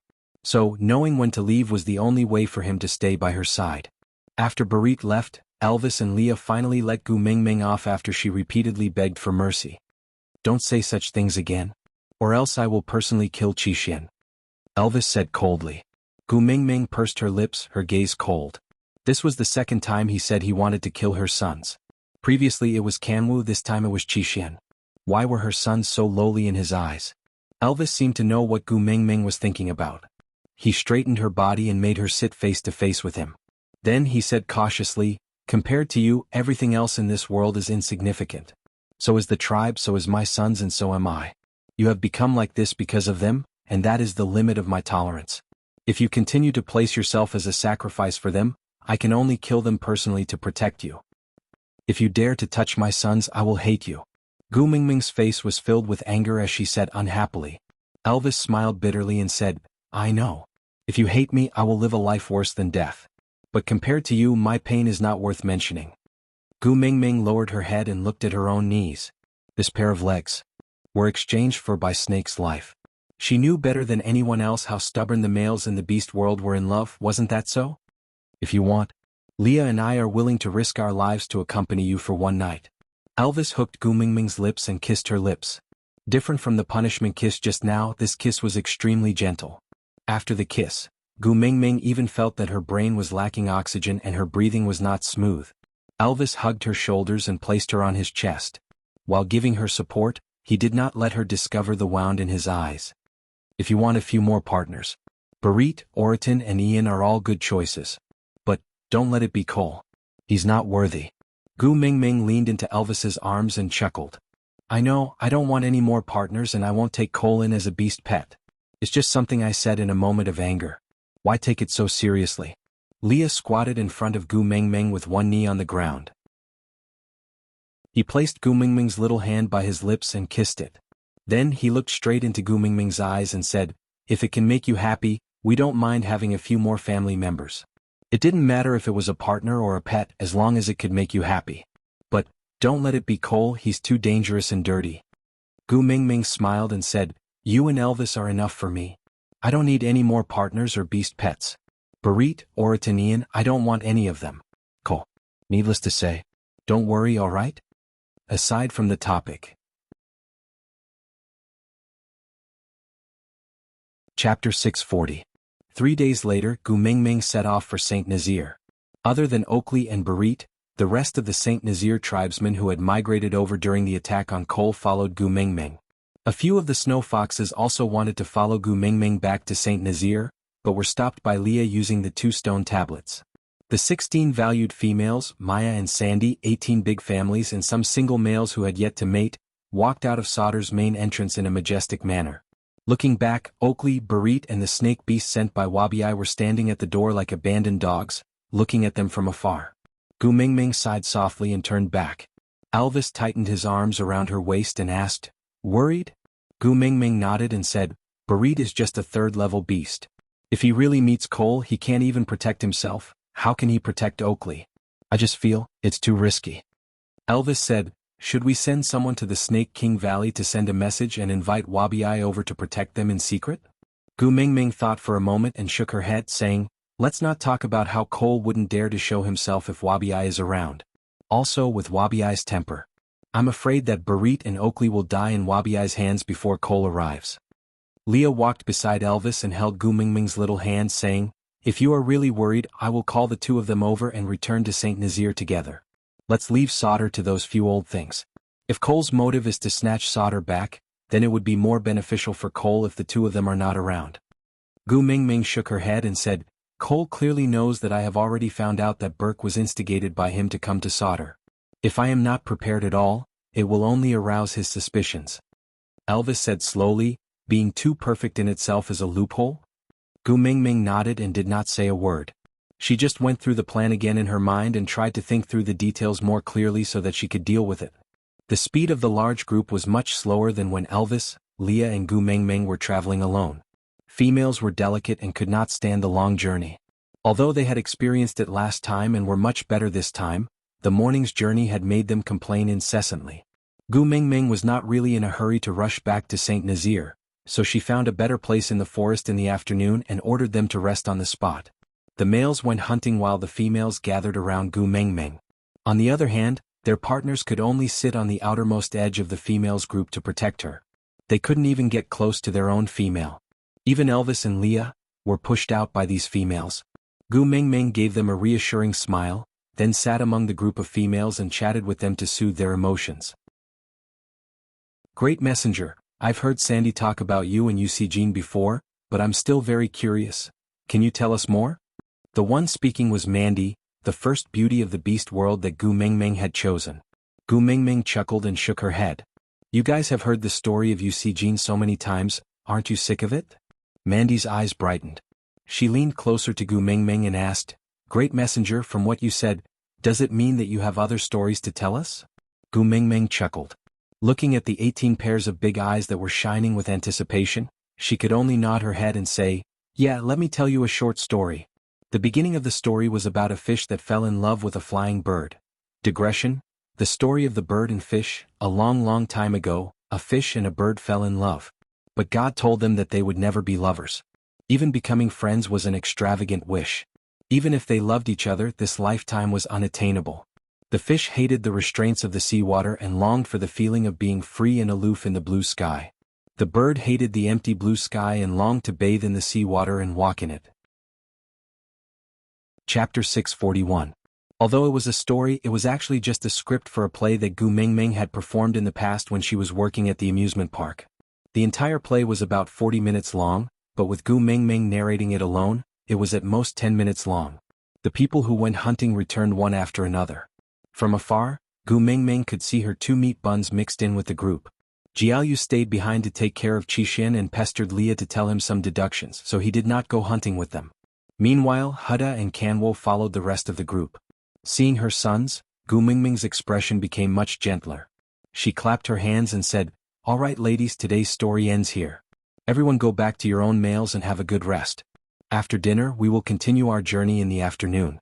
So, knowing when to leave was the only way for him to stay by her side. After Barit left, Elvis and Leah finally let Gu Mingming off after she repeatedly begged for mercy. Don't say such things again. Or else I will personally kill Qixian. Elvis said coldly. Gu Mingming pursed her lips, her gaze cold. This was the second time he said he wanted to kill her sons. Previously it was Xianhu, this time it was Qixian. Why were her sons so lowly in his eyes? Elvis seemed to know what Gu Mingming was thinking about. He straightened her body and made her sit face to face with him. Then he said cautiously, compared to you, everything else in this world is insignificant. So is the tribe, so is my sons, and so am I. You have become like this because of them, and that is the limit of my tolerance. If you continue to place yourself as a sacrifice for them, I can only kill them personally to protect you. If you dare to touch my sons, I will hate you. Gu Mingming's face was filled with anger as she said unhappily. Elvis smiled bitterly and said, I know. If you hate me, I will live a life worse than death. But compared to you, my pain is not worth mentioning. Gu Mingming lowered her head and looked at her own knees. This pair of legs were exchanged for by Snake's life. She knew better than anyone else how stubborn the males in the beast world were in love, wasn't that so? If you want, Leah and I are willing to risk our lives to accompany you for one night. Elvis hooked Gu Mingming's lips and kissed her lips. Different from the punishment kiss just now, this kiss was extremely gentle. After the kiss, Gu Mingming even felt that her brain was lacking oxygen and her breathing was not smooth. Elvis hugged her shoulders and placed her on his chest. While giving her support, he did not let her discover the wound in his eyes. If you want a few more partners, Barit, Oriton and Ian are all good choices. But, don't let it be Cole. He's not worthy. Gu Mingming leaned into Elvis's arms and chuckled. I know, I don't want any more partners and I won't take Cole in as a beast pet. It's just something I said in a moment of anger. Why take it so seriously? Leah squatted in front of Gu Mingming with one knee on the ground. He placed Gu Mingming's little hand by his lips and kissed it. Then he looked straight into Gu Mingming's eyes and said, if it can make you happy, we don't mind having a few more family members. It didn't matter if it was a partner or a pet as long as it could make you happy. But, don't let it be Cole, he's too dangerous and dirty. Gu Mingming smiled and said, you and Elvis are enough for me. I don't need any more partners or beast pets. Barit, Oriton, Ian, I don't want any of them. Cole. Needless to say. Don't worry, alright? Aside from the topic. Chapter 640. 3 days later, Gu Mingming set off for St. Nazaire. Other than Oakley and Barit, the rest of the St. Nazaire tribesmen who had migrated over during the attack on Cole followed Gu Mingming. A few of the snow foxes also wanted to follow Gu Mingming back to St. Nazaire, but were stopped by Leah using the 2 stone tablets. The 16 valued females, Maya and Sandy, 18 big families and some single males who had yet to mate, walked out of Sauter's main entrance in a majestic manner. Looking back, Oakley, Barit and the snake beast sent by Wabi were standing at the door like abandoned dogs, looking at them from afar. Gu Mingming sighed softly and turned back. Elvis tightened his arms around her waist and asked, worried? Gu Mingming nodded and said, Barit is just a 3rd-level beast. If he really meets Cole, he can't even protect himself. How can he protect Oakley? I just feel it's too risky. Elvis said, Should we send someone to the Snake King Valley to send a message and invite Wabi over to protect them in secret? Gu Mingming thought for a moment and shook her head, saying, let's not talk about how Cole wouldn't dare to show himself if Wabi is around. Also with Wabi's temper. I'm afraid that Barit and Oakley will die in Wabi's hands before Cole arrives. Leah walked beside Elvis and held Gu Mingming's little hand, saying, if you are really worried, I will call the two of them over and return to St. Nazaire together. Let's leave Sauter to those few old things. If Cole's motive is to snatch Sauter back, then it would be more beneficial for Cole if the two of them are not around. Gu Mingming shook her head and said, Cole clearly knows that I have already found out that Burke was instigated by him to come to Sauter. If I am not prepared at all, it will only arouse his suspicions. Elvis said slowly, being too perfect in itself is a loophole? Gu Mingming nodded and did not say a word. She just went through the plan again in her mind and tried to think through the details more clearly so that she could deal with it. The speed of the large group was much slower than when Elvis, Leah and Gu Mingming were traveling alone. Females were delicate and could not stand the long journey. Although they had experienced it last time and were much better this time, the morning's journey had made them complain incessantly. Gu Mingming was not really in a hurry to rush back to St. Nazaire, so she found a better place in the forest in the afternoon and ordered them to rest on the spot. The males went hunting while the females gathered around Gu Mingming. On the other hand, their partners could only sit on the outermost edge of the females' group to protect her. They couldn't even get close to their own female. Even Elvis and Leah were pushed out by these females. Gu Mingming gave them a reassuring smile, then sat among the group of females and chatted with them to soothe their emotions. Great messenger, I've heard Sandy talk about you and Jean before, but I'm still very curious. Can you tell us more? The one speaking was Mandy, the first beauty of the beast world that Gu Mingming had chosen. Gu Mingming chuckled and shook her head. You guys have heard the story of Jean so many times, aren't you sick of it? Mandy's eyes brightened. She leaned closer to Gu Mingming and asked, Great messenger, from what you said, does it mean that you have other stories to tell us? Gu Mingming chuckled. Looking at the 18 pairs of big eyes that were shining with anticipation, she could only nod her head and say, yeah, let me tell you a short story. The beginning of the story was about a fish that fell in love with a flying bird. Digression, the story of the bird and fish, a long, long time ago, a fish and a bird fell in love. But God told them that they would never be lovers. Even becoming friends was an extravagant wish. Even if they loved each other, this lifetime was unattainable. The fish hated the restraints of the seawater and longed for the feeling of being free and aloof in the blue sky. The bird hated the empty blue sky and longed to bathe in the seawater and walk in it. Chapter 641. Although it was a story, it was actually just a script for a play that Gu Mingming had performed in the past when she was working at the amusement park. The entire play was about 40 minutes long, but with Gu Mingming narrating it alone, it was at most 10 minutes long. The people who went hunting returned one after another. From afar, Gu Mingming could see her two meat buns mixed in with the group. Jianghu stayed behind to take care of Qixin and pestered Leah to tell him some deductions, so he did not go hunting with them. Meanwhile, Huda and Kanwo followed the rest of the group. Seeing her sons, Gu Mingming's expression became much gentler. She clapped her hands and said, All right ladies, today's story ends here. Everyone go back to your own males and have a good rest. After dinner we will continue our journey in the afternoon.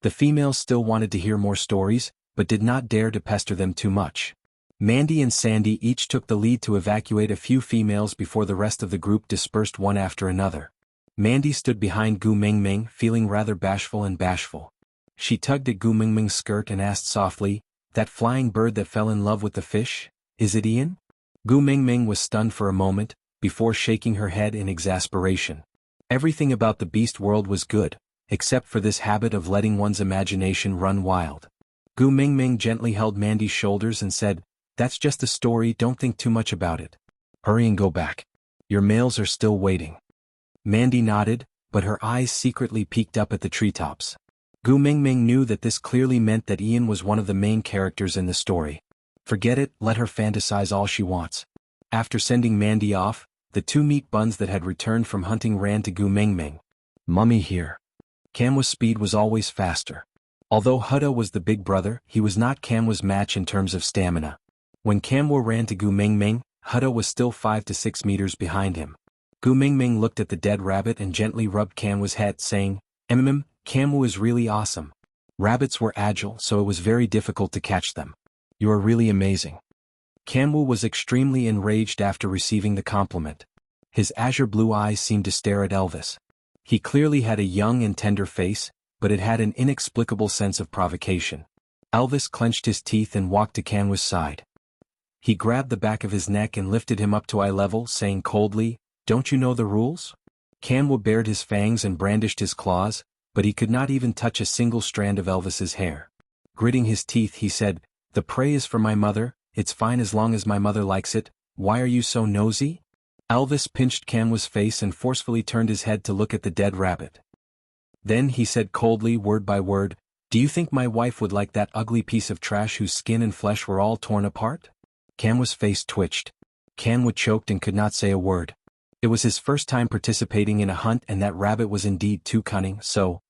The females still wanted to hear more stories, but did not dare to pester them too much. Mandy and Sandy each took the lead to evacuate a few females before the rest of the group dispersed one after another. Mandy stood behind Gu Mingming, feeling rather bashful. She tugged at Gu Mingming's skirt and asked softly, That flying bird that fell in love with the fish, is it Ian? Gu Mingming was stunned for a moment, before shaking her head in exasperation. Everything about the beast world was good, except for this habit of letting one's imagination run wild. Gu Mingming gently held Mandy's shoulders and said, That's just a story, don't think too much about it. Hurry and go back. Your males are still waiting. Mandy nodded, but her eyes secretly peeked up at the treetops. Gu Mingming knew that this clearly meant that Ian was one of the main characters in the story. Forget it, let her fantasize all she wants. After sending Mandy off, the two meat buns that had returned from hunting ran to Gu Mingming. Mummy here. Kamwa's speed was always faster. Although Huda was the big brother, he was not Kamwa's match in terms of stamina. When Kamwa ran to Gu Mingming, Huda was still 5 to 6 meters behind him. Gu Mingming looked at the dead rabbit and gently rubbed Kamwa's head, saying, Kamwa is really awesome. Rabbits were agile, so it was very difficult to catch them. You are really amazing. Kanwu was extremely enraged after receiving the compliment. His azure blue eyes seemed to stare at Elvis. He clearly had a young and tender face, but it had an inexplicable sense of provocation. Elvis clenched his teeth and walked to Kanwu's side. He grabbed the back of his neck and lifted him up to eye level, saying coldly, "Don't you know the rules?" Kanwu bared his fangs and brandished his claws, but he could not even touch a single strand of Elvis's hair. Gritting his teeth, he said, "The prey is for my mother, it's fine as long as my mother likes it, why are you so nosy?" Elvis pinched Kanwu's face and forcefully turned his head to look at the dead rabbit. Then he said coldly, word by word, "Do you think my wife would like that ugly piece of trash whose skin and flesh were all torn apart?" Kanwu's face twitched. Kanwu choked and could not say a word. It was his first time participating in a hunt, and that rabbit was indeed too cunning, so,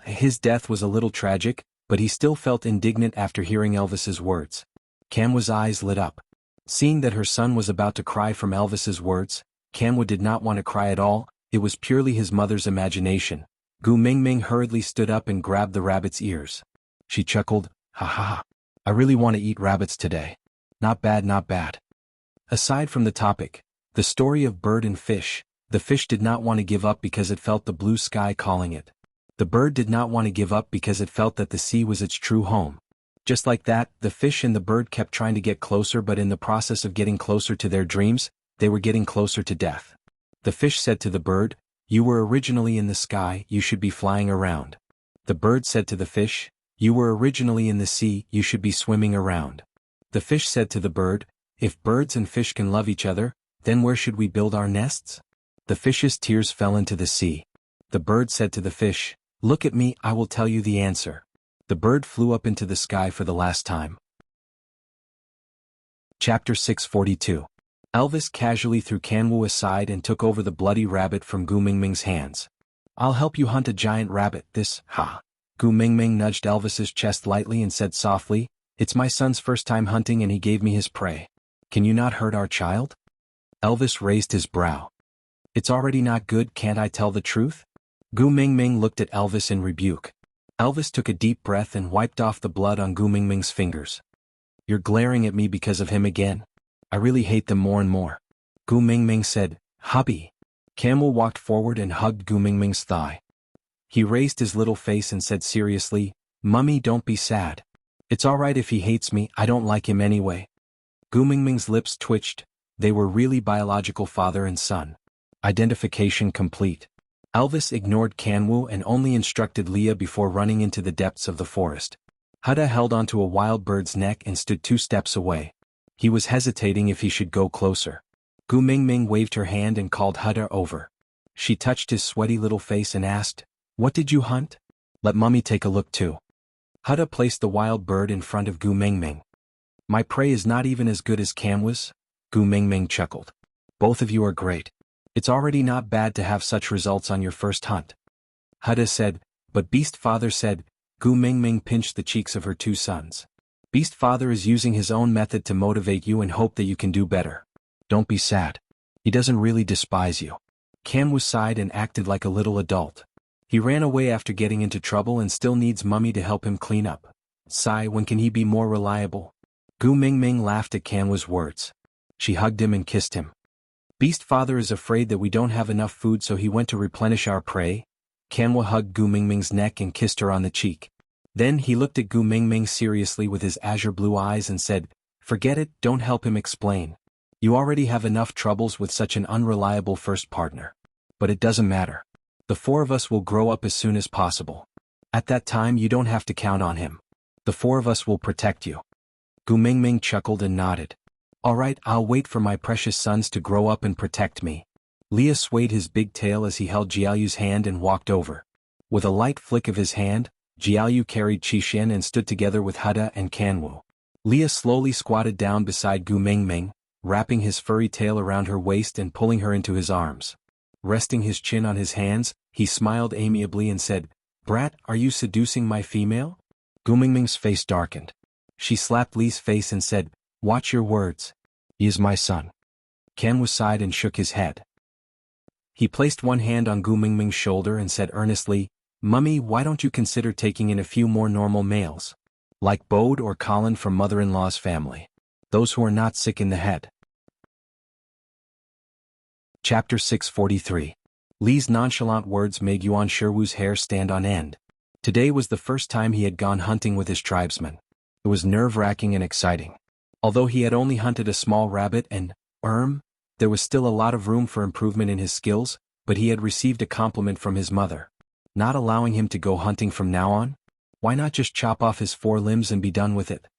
his death was a little tragic, but he still felt indignant after hearing Elvis's words. Kanwu's eyes lit up. Seeing that her son was about to cry from Elvis's words, Kanwu did not want to cry at all, it was purely his mother's imagination. Gu Mingming hurriedly stood up and grabbed the rabbit's ears. She chuckled, "Ha ha ha. I really want to eat rabbits today. Not bad, not bad." Aside from the topic, the story of bird and fish, the fish did not want to give up because it felt the blue sky calling it. The bird did not want to give up because it felt that the sea was its true home. Just like that, the fish and the bird kept trying to get closer, but in the process of getting closer to their dreams, they were getting closer to death. The fish said to the bird, "You were originally in the sky, you should be flying around." The bird said to the fish, "You were originally in the sea, you should be swimming around." The fish said to the bird, "If birds and fish can love each other, then where should we build our nests?" The fish's tears fell into the sea. The bird said to the fish, "Look at me, I will tell you the answer." The bird flew up into the sky for the last time. Chapter 642. Elvis casually threw Kanwu aside and took over the bloody rabbit from Gu Mingming's hands. "I'll help you hunt a giant rabbit, Gu Mingming nudged Elvis's chest lightly and said softly, "It's my son's first time hunting and he gave me his prey. Can you not hurt our child?" Elvis raised his brow. "It's already not good, can't I tell the truth?" Gu Mingming looked at Elvis in rebuke. Elvis took a deep breath and wiped off the blood on Gu Mingming's fingers. "You're glaring at me because of him again. I really hate them more and more." Gu Mingming said, "Hubby." Kanwu walked forward and hugged Gu Mingming's thigh. He raised his little face and said seriously, "Mummy, don't be sad. It's alright if he hates me, I don't like him anyway." Gu Mingming's lips twitched. They were really biological father and son. Identification complete. Elvis ignored Kanwu and only instructed Leah before running into the depths of the forest. Huda held onto a wild bird's neck and stood 2 steps away. He was hesitating if he should go closer. Gu Mingming waved her hand and called Huda over. She touched his sweaty little face and asked, "What did you hunt? Let Mummy take a look too." Huda placed the wild bird in front of Gu Mingming. "My prey is not even as good as Kanwu's," Gu Mingming chuckled. "Both of you are great. It's already not bad to have such results on your first hunt." Huda said, "But Beast Father said," Gu Mingming pinched the cheeks of her 2 sons. "Beast Father is using his own method to motivate you and hope that you can do better. Don't be sad. He doesn't really despise you." Kanwu sighed and acted like a little adult. He ran away after getting into trouble and still needs Mummy to help him clean up. Sigh, when can he be more reliable? Gu Mingming laughed at Kanwu's words. She hugged him and kissed him. "Beast Father is afraid that we don't have enough food, so he went to replenish our prey." Kanwu hugged Gu Mingming's neck and kissed her on the cheek. Then he looked at Gu Mingming seriously with his azure blue eyes and said, "Forget it, don't help him explain. You already have enough troubles with such an unreliable first partner. But it doesn't matter. The 4 of us will grow up as soon as possible. At that time you don't have to count on him. The 4 of us will protect you." Gu Mingming chuckled and nodded. "Alright, I'll wait for my precious sons to grow up and protect me." Leah swayed his big tail as he held Jiaoyu's hand and walked over. With a light flick of his hand, Jiaoyu carried Qixin and stood together with Huda and Kanwu. Leah slowly squatted down beside Gu Mingming, wrapping his furry tail around her waist and pulling her into his arms. Resting his chin on his hands, he smiled amiably and said, "Brat, are you seducing my female?" Gu Mingming's face darkened. She slapped Lee's face and said, "Watch your words. He is my son." Kanwu sighed and shook his head. He placed one hand on Gu Mingming's shoulder and said earnestly, "Mummy, why don't you consider taking in a few more normal males? Like Bode or Colin from mother-in-law's family. Those who are not sick in the head. Chapter 643. Li's nonchalant words made Yuan Shiwu's hair stand on end. Today was the first time he had gone hunting with his tribesmen. It was nerve-wracking and exciting. Although he had only hunted a small rabbit and there was still a lot of room for improvement in his skills, but he had received a compliment from his mother. Not allowing him to go hunting from now on? Why not just chop off his 4 limbs and be done with it?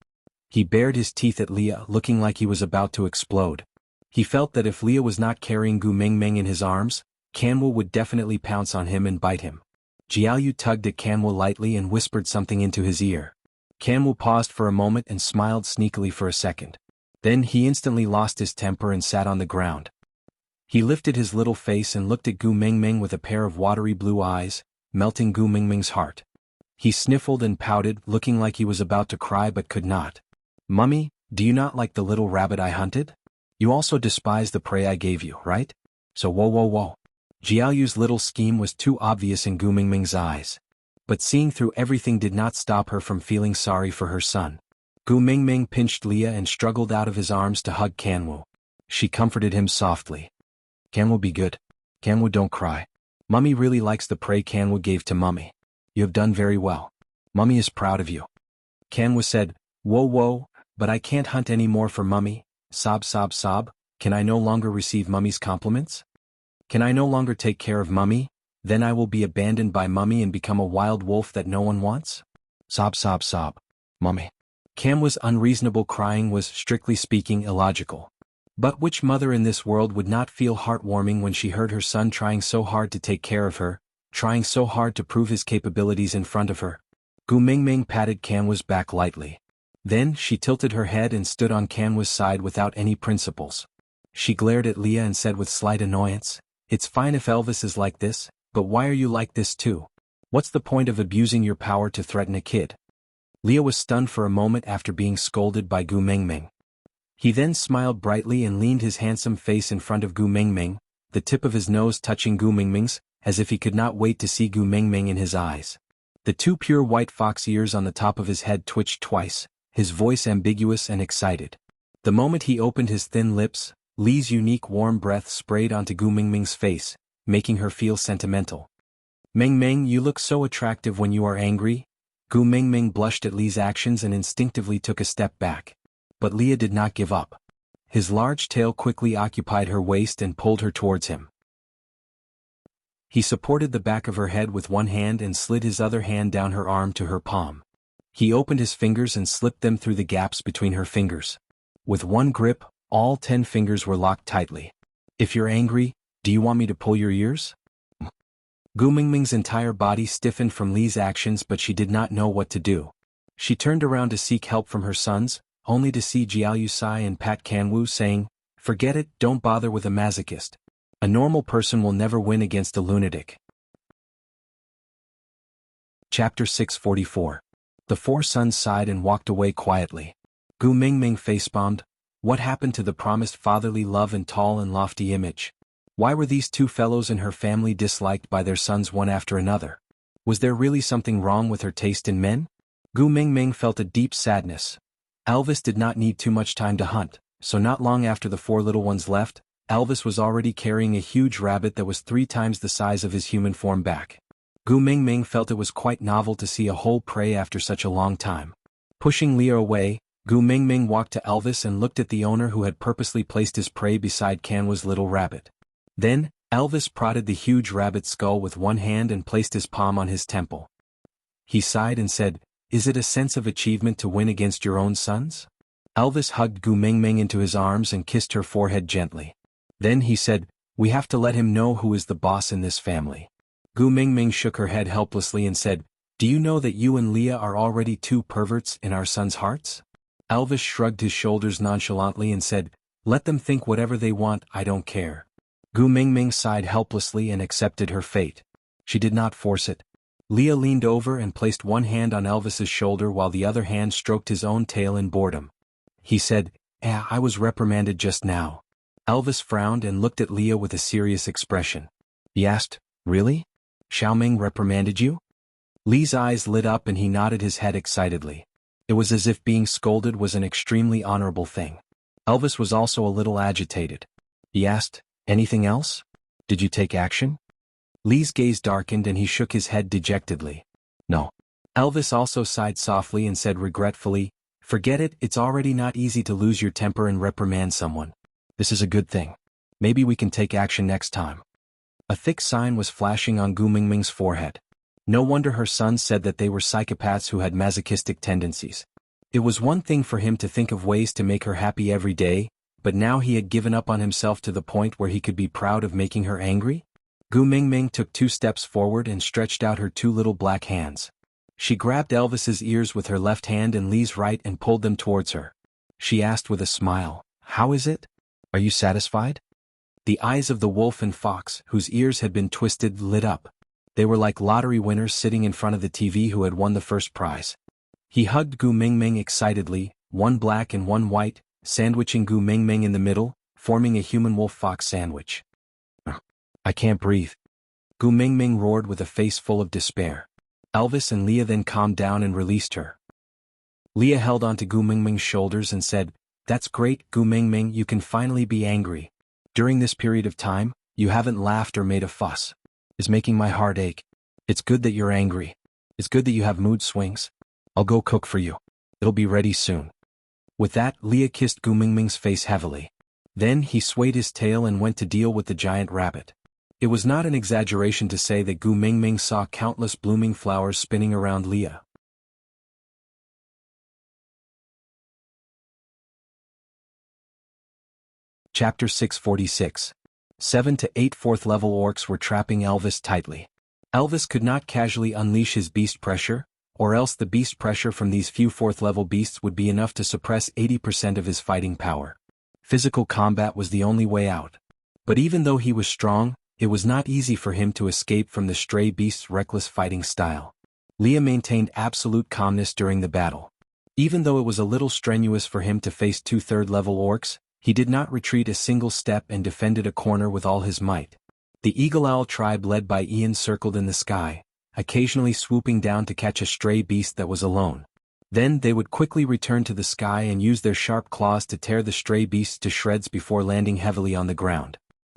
He bared his teeth at Leah, looking like he was about to explode. He felt that if Leah was not carrying Gu Mingming in his arms, Xuanhu would definitely pounce on him and bite him. Jianghu tugged at Xuanhu lightly and whispered something into his ear. Xuanhu paused for a moment and smiled sneakily for a second. Then he instantly lost his temper and sat on the ground. He lifted his little face and looked at Gu Mingming with a pair of watery blue eyes, melting Gu Mingming's heart. He sniffled and pouted, looking like he was about to cry but could not. "Mummy, do you not like the little rabbit I hunted? You also despise the prey I gave you, right? So whoa. Jiaoyu's little scheme was too obvious in Gu Mingming's eyes. But seeing through everything did not stop her from feeling sorry for her son. Gu Mingming pinched Leah and struggled out of his arms to hug Xuanhu. She comforted him softly. "Xuanhu, be good. Xuanhu, don't cry. Mummy really likes the prey Xuanhu gave to Mummy. You have done very well. Mummy is proud of you." Xuanhu said, Whoa, but I can't hunt any more for Mummy. Sob. Can I no longer receive Mummy's compliments? Can I no longer take care of Mummy? Then I will be abandoned by Mummy and become a wild wolf that no one wants? Sob. Mummy. Xuanhu's unreasonable crying was, strictly speaking, illogical. But which mother in this world would not feel heartwarming when she heard her son trying so hard to take care of her, trying so hard to prove his capabilities in front of her? Gu Mingming patted Xuanhu's back lightly. Then she tilted her head and stood on Xuanhu's side without any principles. She glared at Leah and said with slight annoyance, "It's fine if Elvis is like this, but why are you like this too? What's the point of abusing your power to threaten a kid?" Leah was stunned for a moment after being scolded by Gu Mingming. He then smiled brightly and leaned his handsome face in front of Gu Mingming, the tip of his nose touching Gu Mingming's, as if he could not wait to see Gu Mingming in his eyes. The 2 pure white fox ears on the top of his head twitched twice, his voice ambiguous and excited. The moment he opened his thin lips, Li's unique warm breath sprayed onto Gu Mingming's face, making her feel sentimental. "Mingming, you look so attractive when you are angry." Gu Mingming blushed at Li's actions and instinctively took a step back. But Leah did not give up. His large tail quickly occupied her waist and pulled her towards him. He supported the back of her head with one hand and slid his other hand down her arm to her palm. He opened his fingers and slipped them through the gaps between her fingers. With one grip, all 10 fingers were locked tightly. "If you're angry, do you want me to pull your ears?" Gu Mingming's entire body stiffened from Li's actions, but she did not know what to do. She turned around to seek help from her sons, only to see Jiaoyu sigh and pat Xuanhu, saying, "Forget it, don't bother with a masochist. A normal person will never win against a lunatic." Chapter 644. The 4 sons sighed and walked away quietly. Gu Mingming facepalmed. What happened to the promised fatherly love and tall and lofty image? Why were these 2 fellows in her family disliked by their sons one after another? Was there really something wrong with her taste in men? Gu Mingming felt a deep sadness. Elvis did not need too much time to hunt, so not long after the 4 little ones left, Elvis was already carrying a huge rabbit that was 3 times the size of his human form back. Gu Mingming felt it was quite novel to see a whole prey after such a long time. Pushing Leah away, Gu Mingming walked to Elvis and looked at the owner who had purposely placed his prey beside Xuanhu's little rabbit. Then, Elvis prodded the huge rabbit's skull with one hand and placed his palm on his temple. He sighed and said, "Is it a sense of achievement to win against your own sons?" Elvis hugged Gu Mingming into his arms and kissed her forehead gently. Then he said, "We have to let him know who is the boss in this family." Gu Mingming shook her head helplessly and said, "Do you know that you and Leah are already 2 perverts in our sons' hearts?" Elvis shrugged his shoulders nonchalantly and said, "Let them think whatever they want, I don't care." Gu Mingming sighed helplessly and accepted her fate. She did not force it. Leah leaned over and placed one hand on Elvis's shoulder while the other hand stroked his own tail in boredom. He said, I was reprimanded just now." Elvis frowned and looked at Leah with a serious expression. He asked, "Really? Xiaoming reprimanded you?" Li's eyes lit up and he nodded his head excitedly. It was as if being scolded was an extremely honorable thing. Elvis was also a little agitated. He asked, "Anything else? Did you take action?" Lee's gaze darkened and he shook his head dejectedly. "No." Elvis also sighed softly and said regretfully, "Forget it, it's already not easy to lose your temper and reprimand someone. This is a good thing. Maybe we can take action next time." A thick sign was flashing on Gu Mingming's forehead. No wonder her son said that they were psychopaths who had masochistic tendencies. It was one thing for him to think of ways to make her happy every day, but now he had given up on himself to the point where he could be proud of making her angry? Gu Mingming took 2 steps forward and stretched out her 2 little black hands. She grabbed Elvis's ears with her left hand and Lee's right and pulled them towards her. She asked with a smile, "How is it? Are you satisfied?" The eyes of the wolf and fox, whose ears had been twisted, lit up. They were like lottery winners sitting in front of the TV who had won the first prize. He hugged Gu Mingming excitedly, one black and one white, sandwiching Gu Mingming in the middle, forming a human wolf-fox sandwich. "I can't breathe." Gu Mingming roared with a face full of despair. Elvis and Leah then calmed down and released her. Leah held onto Gu Mingming's shoulders and said, "That's great, Gu Mingming, you can finally be angry. During this period of time, you haven't laughed or made a fuss. It's making my heart ache. It's good that you're angry. It's good that you have mood swings. I'll go cook for you. It'll be ready soon." With that, Leah kissed Gu Mingming's face heavily. Then he swayed his tail and went to deal with the giant rabbit. It was not an exaggeration to say that Gu Mingming saw countless blooming flowers spinning around Leah. Chapter 646. 7 to 8 4th-level orcs were trapping Elvis tightly. Elvis could not casually unleash his beast pressure, or else the beast pressure from these few 4th-level beasts would be enough to suppress 80% of his fighting power. Physical combat was the only way out. But even though he was strong, it was not easy for him to escape from the stray beast's reckless fighting style. Leah maintained absolute calmness during the battle. Even though it was a little strenuous for him to face 2 3rd-level orcs, he did not retreat a single step and defended a corner with all his might. The Eagle Owl tribe led by Ian circled in the sky, occasionally swooping down to catch a stray beast that was alone. Then they would quickly return to the sky and use their sharp claws to tear the stray beasts to shreds before landing heavily on the ground.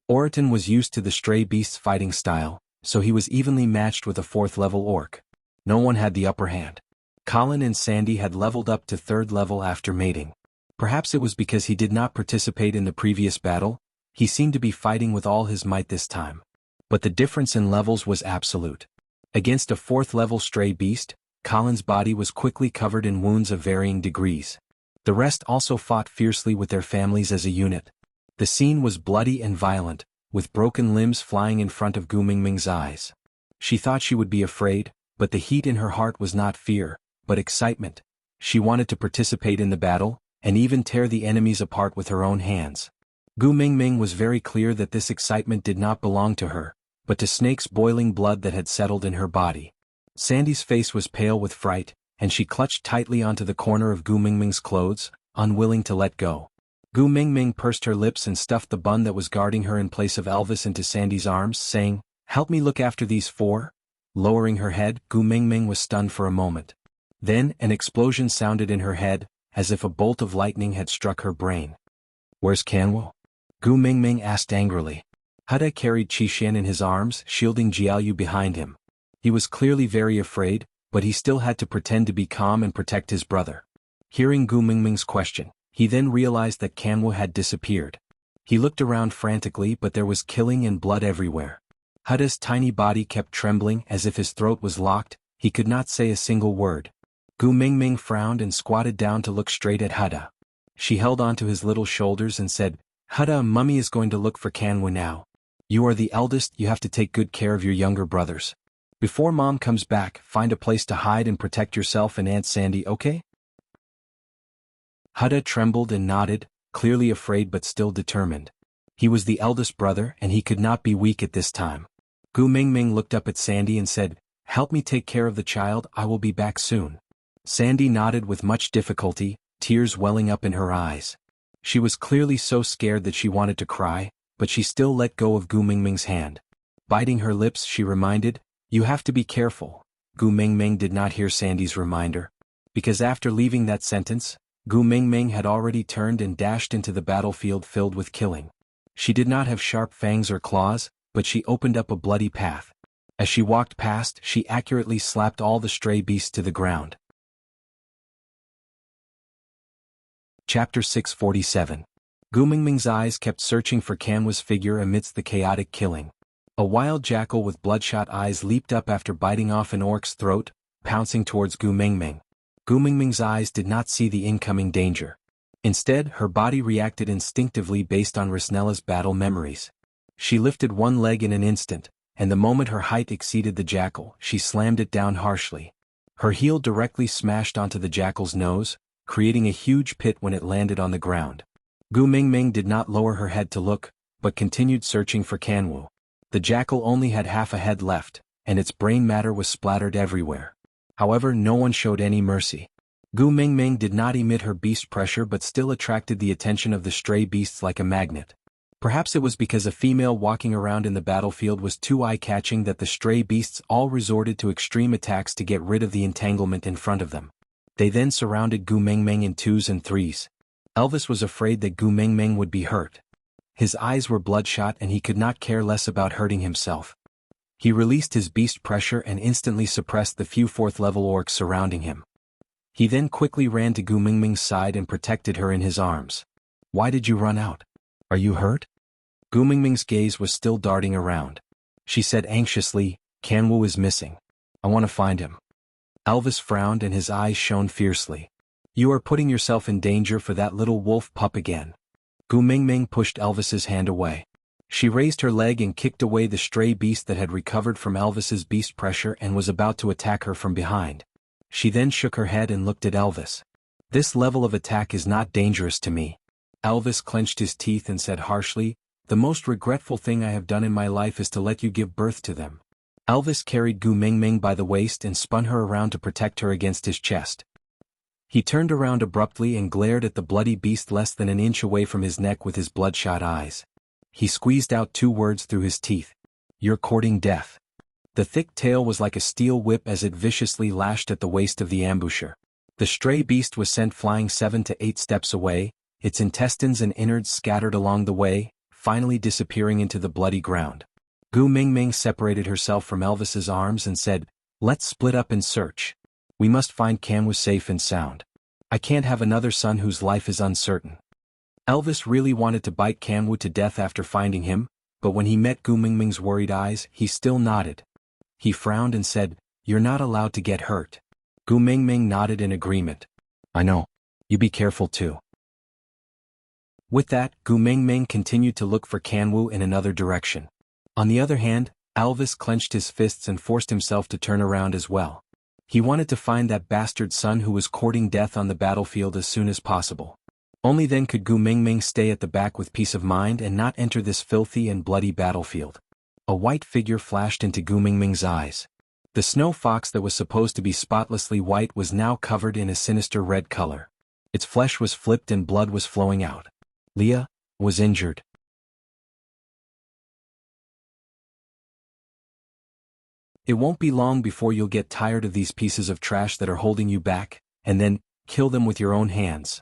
Oriton was used to the stray beast's fighting style, so he was evenly matched with a 4th-level orc. No one had the upper hand. Colin and Sandy had leveled up to 3rd level after mating. Perhaps it was because he did not participate in the previous battle, he seemed to be fighting with all his might this time. But the difference in levels was absolute. Against a 4th-level stray beast, Colin's body was quickly covered in wounds of varying degrees. The rest also fought fiercely with their families as a unit. The scene was bloody and violent, with broken limbs flying in front of Gu Mingming's eyes. She thought she would be afraid, but the heat in her heart was not fear, but excitement. She wanted to participate in the battle, and even tear the enemies apart with her own hands. Gu Mingming was very clear that this excitement did not belong to her, but to Snake's boiling blood that had settled in her body. Sandy's face was pale with fright, and she clutched tightly onto the corner of Gu Mingming's clothes, unwilling to let go. Gu Mingming pursed her lips and stuffed the bun that was guarding her in place of Elvis into Sandy's arms, saying, "Help me look after these 4. Lowering her head, Gu Mingming was stunned for a moment. Then an explosion sounded in her head, as if a bolt of lightning had struck her brain. "Where's Xianhuan?" Gu Mingming asked angrily. Huda carried Qixian in his arms, shielding Jianghu behind him. He was clearly very afraid, but he still had to pretend to be calm and protect his brother. Hearing Gu Mingming's question, he then realized that Xianhuan had disappeared. He looked around frantically, but there was killing and blood everywhere. Huda's tiny body kept trembling as if his throat was locked, he could not say a single word. Gu Mingming frowned and squatted down to look straight at Huda. She held onto his little shoulders and said, "Huda, Mummy is going to look for Xianhuan now. You are the eldest, you have to take good care of your younger brothers. Before Mom comes back, find a place to hide and protect yourself and Aunt Sandy, okay?" Huda trembled and nodded, clearly afraid but still determined. He was the eldest brother and he could not be weak at this time. Gu Mingming looked up at Sandy and said, "Help me take care of the child, I will be back soon." Sandy nodded with much difficulty, tears welling up in her eyes. She was clearly so scared that she wanted to cry, but she still let go of Gu Mingming's hand. Biting her lips, she reminded, "You have to be careful." Gu Mingming did not hear Sandy's reminder. because after leaving that sentence, Gu Mingming had already turned and dashed into the battlefield filled with killing. She did not have sharp fangs or claws, but she opened up a bloody path. As she walked past, she accurately slapped all the stray beasts to the ground. Chapter 647. Gu Mingming's eyes kept searching for Kanwa's figure amidst the chaotic killing. A wild jackal with bloodshot eyes leaped up after biting off an orc's throat, pouncing towards Gu Mingming. Gu Mingming's eyes did not see the incoming danger. Instead, her body reacted instinctively based on Rasnella's battle memories. She lifted one leg in an instant, and the moment her height exceeded the jackal, she slammed it down harshly. Her heel directly smashed onto the jackal's nose, creating a huge pit when it landed on the ground. Gu Mingming did not lower her head to look, but continued searching for Kanwu. The jackal only had half a head left, and its brain matter was splattered everywhere. However, no one showed any mercy. Gu Mingming did not emit her beast pressure but still attracted the attention of the stray beasts like a magnet. Perhaps it was because a female walking around in the battlefield was too eye-catching that the stray beasts all resorted to extreme attacks to get rid of the entanglement in front of them. They then surrounded Gu Mingming in twos and threes. Elvis was afraid that Gu Mingming would be hurt. His eyes were bloodshot and he could not care less about hurting himself. He released his beast pressure and instantly suppressed the few fourth-level orcs surrounding him. He then quickly ran to Gu Mingming's side and protected her in his arms. "Why did you run out? Are you hurt?" Gu Mingming's gaze was still darting around. She said anxiously, "Kanwu is missing. I want to find him." Elvis frowned and his eyes shone fiercely. "You are putting yourself in danger for that little wolf pup again." Gu Mingming pushed Elvis's hand away. She raised her leg and kicked away the stray beast that had recovered from Elvis's beast pressure and was about to attack her from behind. She then shook her head and looked at Elvis. "This level of attack is not dangerous to me." Elvis clenched his teeth and said harshly, "The most regretful thing I have done in my life is to let you give birth to them." Elvis carried Gu Mingming by the waist and spun her around to protect her against his chest. He turned around abruptly and glared at the bloody beast less than an inch away from his neck with his bloodshot eyes. He squeezed out 2 words through his teeth. "You're courting death." The thick tail was like a steel whip as it viciously lashed at the waist of the ambusher. The stray beast was sent flying 7 to 8 steps away, its intestines and innards scattered along the way, finally disappearing into the bloody ground. Gu Mingming separated herself from Elvis's arms and said, "Let's split up and search. We must find Kanwu safe and sound. I can't have another son whose life is uncertain." Elvis really wanted to bite Kanwu to death after finding him, but when he met Gu Mingming's worried eyes, he still nodded. He frowned and said, "You're not allowed to get hurt." Gu Mingming nodded in agreement. "I know. You be careful too." With that, Gu Mingming continued to look for Kanwu in another direction. On the other hand, Elvis clenched his fists and forced himself to turn around as well. He wanted to find that bastard son who was courting death on the battlefield as soon as possible. Only then could Gu Mingming stay at the back with peace of mind and not enter this filthy and bloody battlefield. A white figure flashed into Gu Mingming's eyes. The snow fox that was supposed to be spotlessly white was now covered in a sinister red color. Its flesh was flipped and blood was flowing out. Leah was injured. "It won't be long before you'll get tired of these pieces of trash that are holding you back, and then kill them with your own hands.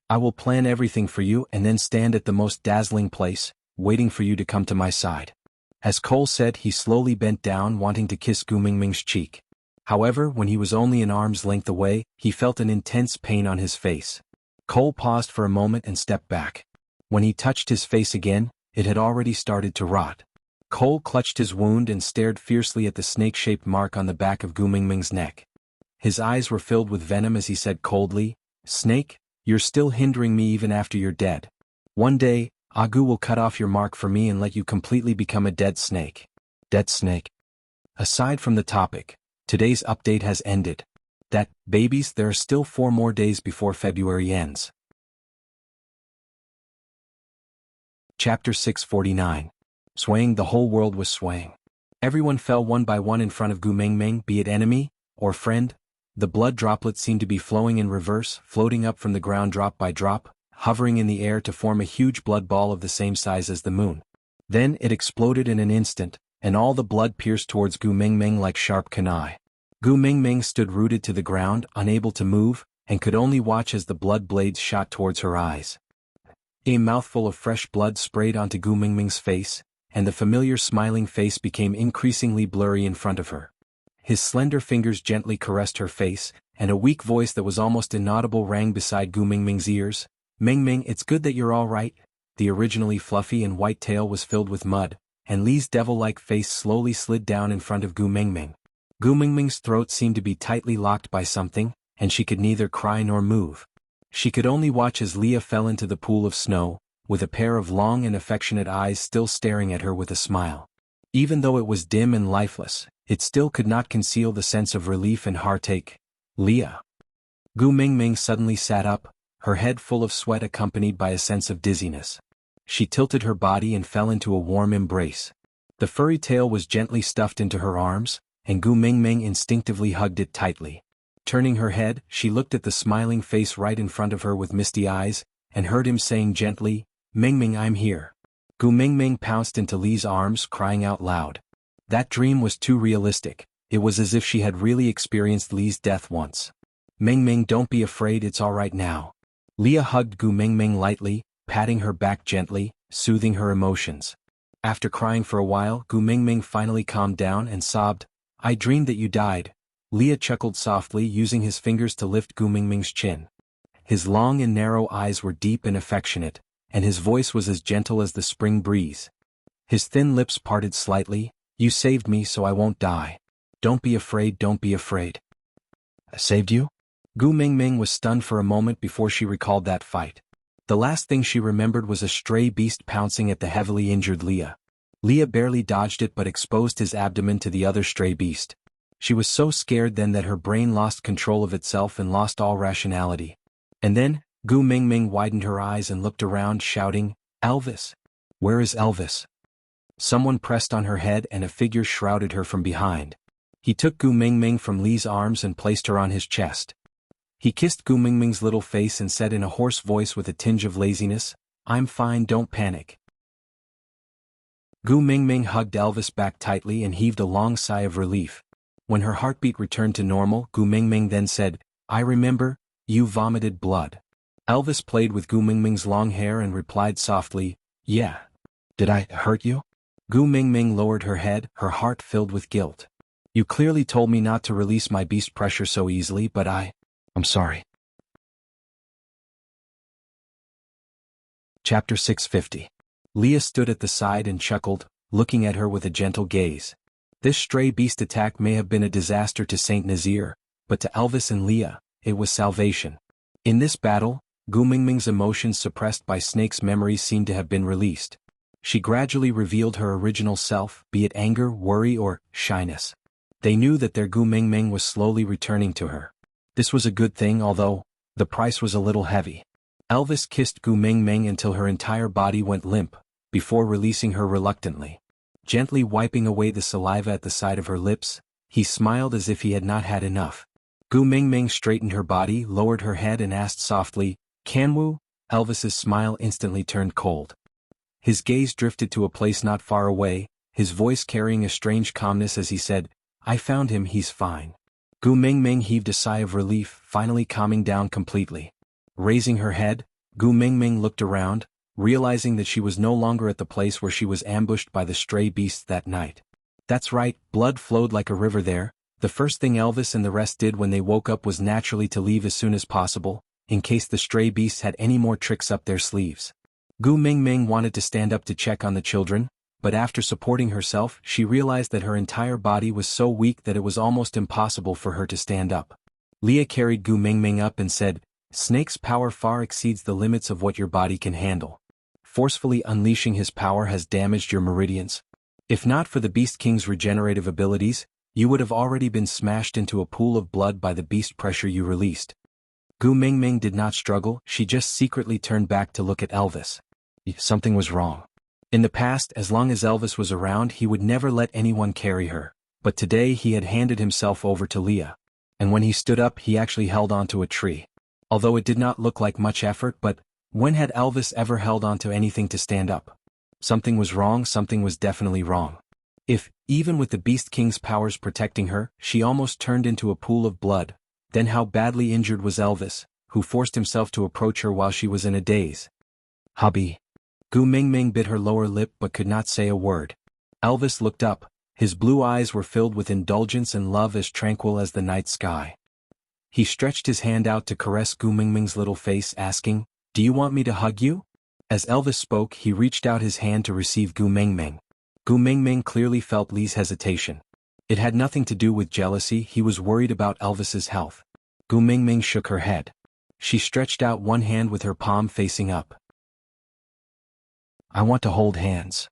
I will plan everything for you and then stand at the most dazzling place, waiting for you to come to my side." As Cole said, he slowly bent down wanting to kiss Gu Mingming's cheek. However, when he was only an arm's length away, he felt an intense pain on his face. Cole paused for a moment and stepped back. When he touched his face again, it had already started to rot. Cole clutched his wound and stared fiercely at the snake-shaped mark on the back of Gu Mingming's neck. His eyes were filled with venom as he said coldly, "Snake, you're still hindering me even after you're dead. One day, Agu will cut off your mark for me and let you completely become a dead snake." Dead snake. Aside from the topic, today's update has ended. Babies, there are still 4 more days before February ends. Chapter 649. Swaying. The whole world was swaying. Everyone fell one by one in front of Gu Mingming, be it enemy or friend. The blood droplets seemed to be flowing in reverse, floating up from the ground drop by drop, hovering in the air to form a huge blood ball of the same size as the moon. Then it exploded in an instant, and all the blood pierced towards Gu Mingming like sharp kunai. Gu Mingming stood rooted to the ground, unable to move, and could only watch as the blood blades shot towards her eyes. A mouthful of fresh blood sprayed onto Gu Mingming's face, and the familiar smiling face became increasingly blurry in front of her. His slender fingers gently caressed her face, and a weak voice that was almost inaudible rang beside Gu Mingming's ears. Mingming, it's good that you're all right. The originally fluffy and white tail was filled with mud, and Li's devil-like face slowly slid down in front of Gu Mingming. Gu Mingming's throat seemed to be tightly locked by something, and she could neither cry nor move. She could only watch as Leah fell into the pool of snow, with a pair of long and affectionate eyes still staring at her with a smile. Even though it was dim and lifeless, it still could not conceal the sense of relief and heartache. Leah. Gu Mingming suddenly sat up, her head full of sweat accompanied by a sense of dizziness. She tilted her body and fell into a warm embrace. The furry tail was gently stuffed into her arms, and Gu Mingming instinctively hugged it tightly. Turning her head, she looked at the smiling face right in front of her with misty eyes, and heard him saying gently, "Mingming, I'm here." Gu Mingming pounced into Li's arms, crying out loud. That dream was too realistic. It was as if she had really experienced Li's death once. "Mingming, don't be afraid, it's all right now." Leah hugged Gu Mingming lightly, patting her back gently, soothing her emotions. After crying for a while, Gu Mingming finally calmed down and sobbed, "I dreamed that you died." Leah chuckled softly, using his fingers to lift Gu Mingming's chin. His long and narrow eyes were deep and affectionate, and his voice was as gentle as the spring breeze. His thin lips parted slightly. "You saved me, so I won't die. Don't be afraid, don't be afraid." "I saved you?" Gu Mingming was stunned for a moment before she recalled that fight. The last thing she remembered was a stray beast pouncing at the heavily injured Leah. Leah barely dodged it but exposed his abdomen to the other stray beast. She was so scared then that her brain lost control of itself and lost all rationality. And then, Gu Mingming widened her eyes and looked around, shouting, "Elvis! Where is Elvis?" Someone pressed on her head and a figure shrouded her from behind. He took Gu Mingming from Li's arms and placed her on his chest. He kissed Gu Mingming's little face and said in a hoarse voice with a tinge of laziness, "I'm fine, don't panic." Gu Mingming hugged Elvis back tightly and heaved a long sigh of relief. When her heartbeat returned to normal, Gu Mingming then said, "I remember, you vomited blood." Elvis played with Gu Mingming's long hair and replied softly, "Yeah. Did I hurt you?" Gu Mingming lowered her head, her heart filled with guilt. "You clearly told me not to release my beast pressure so easily, but I'm sorry." Chapter 650. Leah stood at the side and chuckled, looking at her with a gentle gaze. This stray beast attack may have been a disaster to Saint Nazir, but to Elvis and Leah, it was salvation. In this battle, Gu Mingming's emotions suppressed by Snake's memories seemed to have been released. She gradually revealed her original self, be it anger, worry, or shyness. They knew that their Gu Mingming was slowly returning to her. This was a good thing, although the price was a little heavy. Elvis kissed Gu Mingming until her entire body went limp, before releasing her reluctantly. Gently wiping away the saliva at the side of her lips, he smiled as if he had not had enough. Gu Mingming straightened her body, lowered her head and asked softly, "Xianhu?" Elvis's smile instantly turned cold. His gaze drifted to a place not far away, his voice carrying a strange calmness as he said, "I found him, he's fine." Gu Mingming heaved a sigh of relief, finally calming down completely. Raising her head, Gu Mingming looked around, realizing that she was no longer at the place where she was ambushed by the stray beasts that night. That's right, blood flowed like a river there. The first thing Elvis and the rest did when they woke up was naturally to leave as soon as possible, in case the stray beasts had any more tricks up their sleeves. Gu Mingming wanted to stand up to check on the children, but after supporting herself, she realized that her entire body was so weak that it was almost impossible for her to stand up. Leah carried Gu Mingming up and said, "Snake's power far exceeds the limits of what your body can handle. Forcefully unleashing his power has damaged your meridians. If not for the Beast King's regenerative abilities, you would have already been smashed into a pool of blood by the beast pressure you released." Gu Mingming did not struggle, she just secretly turned back to look at Elvis. Something was wrong. In the past, as long as Elvis was around, he would never let anyone carry her, but today he had handed himself over to Leah. And when he stood up, he actually held onto a tree. Although it did not look like much effort, but when had Elvis ever held onto anything to stand up? Something was wrong, something was definitely wrong. If, even with the Beast King's powers protecting her, she almost turned into a pool of blood, then how badly injured was Elvis, who forced himself to approach her while she was in a daze? Hubby. Gu Mingming bit her lower lip but could not say a word. Elvis looked up. His blue eyes were filled with indulgence and love as tranquil as the night sky. He stretched his hand out to caress Gu Mingming's little face, asking, "Do you want me to hug you?" As Elvis spoke, he reached out his hand to receive Gu Mingming. Gu Mingming clearly felt Li's hesitation. It had nothing to do with jealousy, he was worried about Elvis's health. Gu Mingming shook her head. She stretched out one hand with her palm facing up. "I want to hold hands."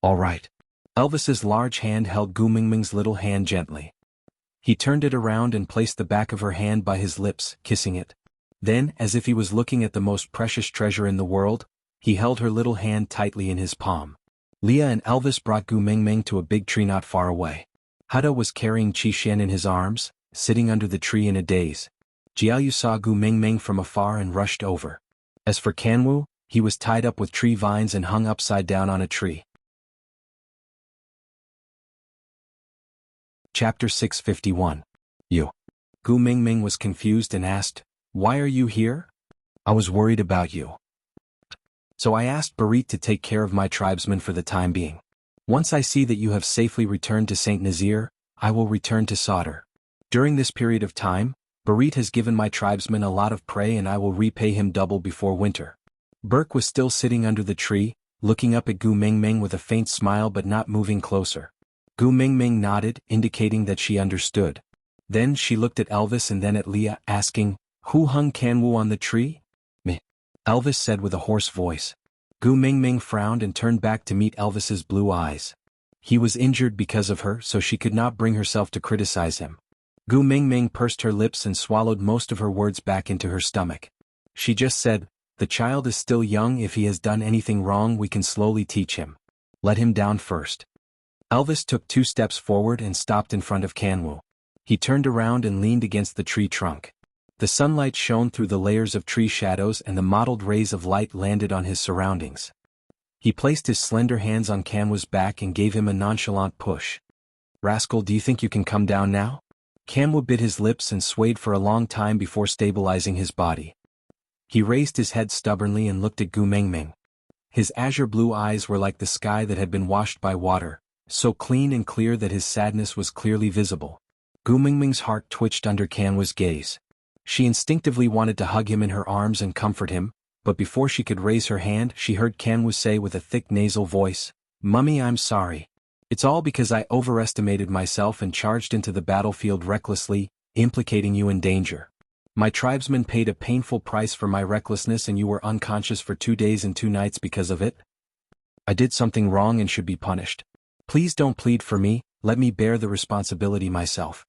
"All right." Elvis's large hand held Gu Mingming's little hand gently. He turned it around and placed the back of her hand by his lips, kissing it. Then, as if he was looking at the most precious treasure in the world, he held her little hand tightly in his palm. Leah and Elvis brought Gu Mingming to a big tree not far away. Hada was carrying Xianxian in his arms, sitting under the tree in a daze. Jianghu saw Gu Mingming from afar and rushed over. As for Xuanhuan, he was tied up with tree vines and hung upside down on a tree. Chapter 651. You. Gu Mingming was confused and asked, "Why are you here?" "I was worried about you. So I asked Barit to take care of my tribesmen for the time being. Once I see that you have safely returned to St. Nazir, I will return to Sauter. During this period of time, Barit has given my tribesmen a lot of prey and I will repay him double before winter." Burke was still sitting under the tree, looking up at Gu Mingming with a faint smile but not moving closer. Gu Mingming nodded, indicating that she understood. Then she looked at Elvis and then at Leah, asking, "Who hung Xuanhuan on the tree?" "Me," Elvis said with a hoarse voice. Gu Mingming frowned and turned back to meet Elvis's blue eyes. He was injured because of her, so she could not bring herself to criticize him. Gu Mingming pursed her lips and swallowed most of her words back into her stomach. She just said, "The child is still young. If he has done anything wrong, we can slowly teach him. Let him down first." Elvis took 2 steps forward and stopped in front of Xuanhuan. He turned around and leaned against the tree trunk. The sunlight shone through the layers of tree shadows and the mottled rays of light landed on his surroundings. He placed his slender hands on Xuanhuan's back and gave him a nonchalant push. "Rascal, do you think you can come down now?" Xuanhuan bit his lips and swayed for a long time before stabilizing his body. He raised his head stubbornly and looked at Gu Mingming. His azure blue eyes were like the sky that had been washed by water, so clean and clear that his sadness was clearly visible. Gu Mingming's heart twitched under Xuanhuan's gaze. She instinctively wanted to hug him in her arms and comfort him, but before she could raise her hand she heard Xuanhuan say with a thick nasal voice, "Mummy, I'm sorry. It's all because I overestimated myself and charged into the battlefield recklessly, implicating you in danger. My tribesmen paid a painful price for my recklessness and you were unconscious for 2 days and 2 nights because of it. I did something wrong and should be punished. Please don't plead for me, let me bear the responsibility myself."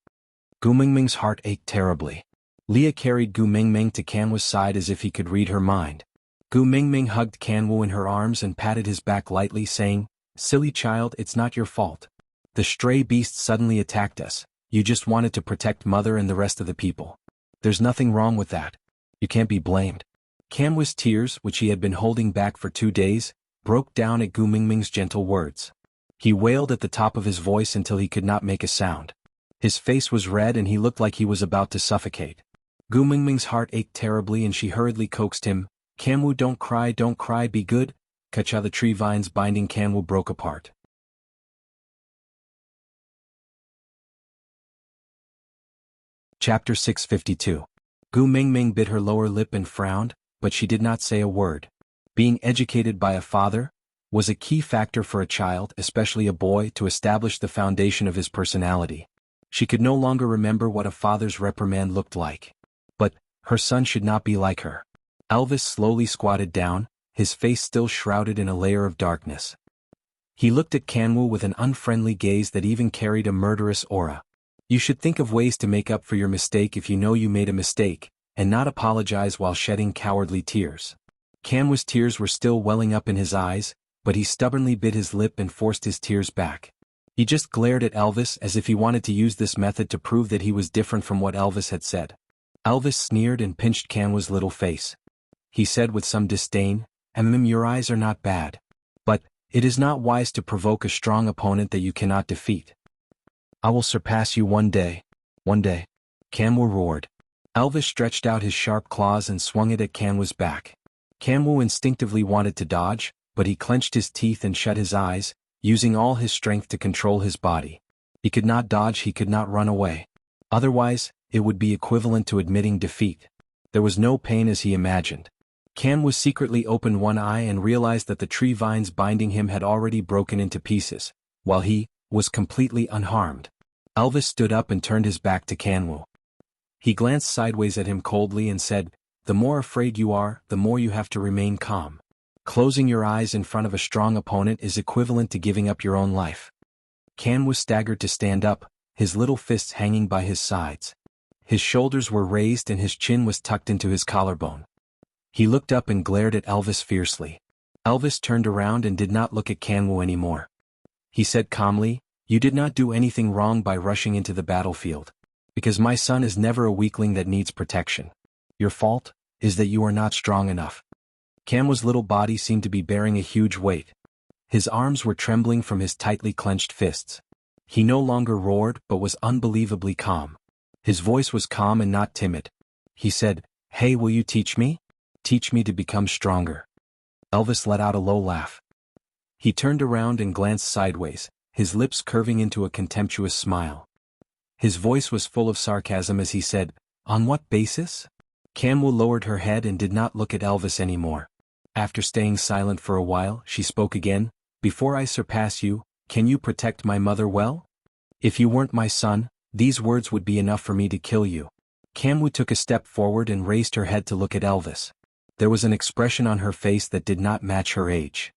Gu Mingming's heart ached terribly. Leah carried Gu Mingming to Xuanhuan's side as if he could read her mind. Gu Mingming hugged Xuanhuan in her arms and patted his back lightly, saying, "Silly child, it's not your fault. The stray beast suddenly attacked us. You just wanted to protect Mother and the rest of the people. There's nothing wrong with that. You can't be blamed." Xuanhuan's tears, which he had been holding back for 2 days, broke down at Gu Mingming's gentle words. He wailed at the top of his voice until he could not make a sound. His face was red and he looked like he was about to suffocate. Gu Mingming's heart ached terribly and she hurriedly coaxed him, "Xuanhuan, don't cry, be good." Kacha, the tree vines binding Xuanhuan, broke apart. Chapter 652. Gu Mingming bit her lower lip and frowned, but she did not say a word. Being educated by a father was a key factor for a child, especially a boy, to establish the foundation of his personality. She could no longer remember what a father's reprimand looked like. But her son should not be like her. Elvis slowly squatted down, his face still shrouded in a layer of darkness. He looked at Xuanhuan with an unfriendly gaze that even carried a murderous aura. "You should think of ways to make up for your mistake if you know you made a mistake, and not apologize while shedding cowardly tears." Xuanhuan's tears were still welling up in his eyes, but he stubbornly bit his lip and forced his tears back. He just glared at Elvis as if he wanted to use this method to prove that he was different from what Elvis had said. Elvis sneered and pinched Xuanhuan's little face. He said with some disdain, "Your eyes are not bad. But, It is not wise to provoke a strong opponent that you cannot defeat. I will surpass you one day. One day. Kanwu roared. Elvis stretched out his sharp claws and swung it at Kanwu's back. Kanwu instinctively wanted to dodge, but he clenched his teeth and shut his eyes, using all his strength to control his body. He could not dodge, he could not run away. Otherwise, it would be equivalent to admitting defeat. There was no pain as he imagined. Kanwu secretly opened one eye and realized that the tree vines binding him had already broken into pieces, while he was completely unharmed. Elvis stood up and turned his back to Kanwu. He glanced sideways at him coldly and said, "The more afraid you are, the more you have to remain calm. Closing your eyes in front of a strong opponent is equivalent to giving up your own life." Kanwu staggered to stand up, his little fists hanging by his sides. His shoulders were raised and his chin was tucked into his collarbone. He looked up and glared at Elvis fiercely. Elvis turned around and did not look at Kanwu anymore. He said calmly, "You did not do anything wrong by rushing into the battlefield. Because my son is never a weakling that needs protection. Your fault is that you are not strong enough." Kanwu's little body seemed to be bearing a huge weight. His arms were trembling from his tightly clenched fists. He no longer roared but was unbelievably calm. His voice was calm and not timid. He said, "Hey, will you teach me? Teach me to become stronger." Elvis let out a low laugh. He turned around and glanced sideways, his lips curving into a contemptuous smile. His voice was full of sarcasm as he said, "On what basis?" Kanwu lowered her head and did not look at Elvis anymore. After staying silent for a while, she spoke again, "Before I surpass you, can you protect my mother well? If you weren't my son, these words would be enough for me to kill you." Kanwu took a step forward and raised her head to look at Elvis. There was an expression on her face that did not match her age.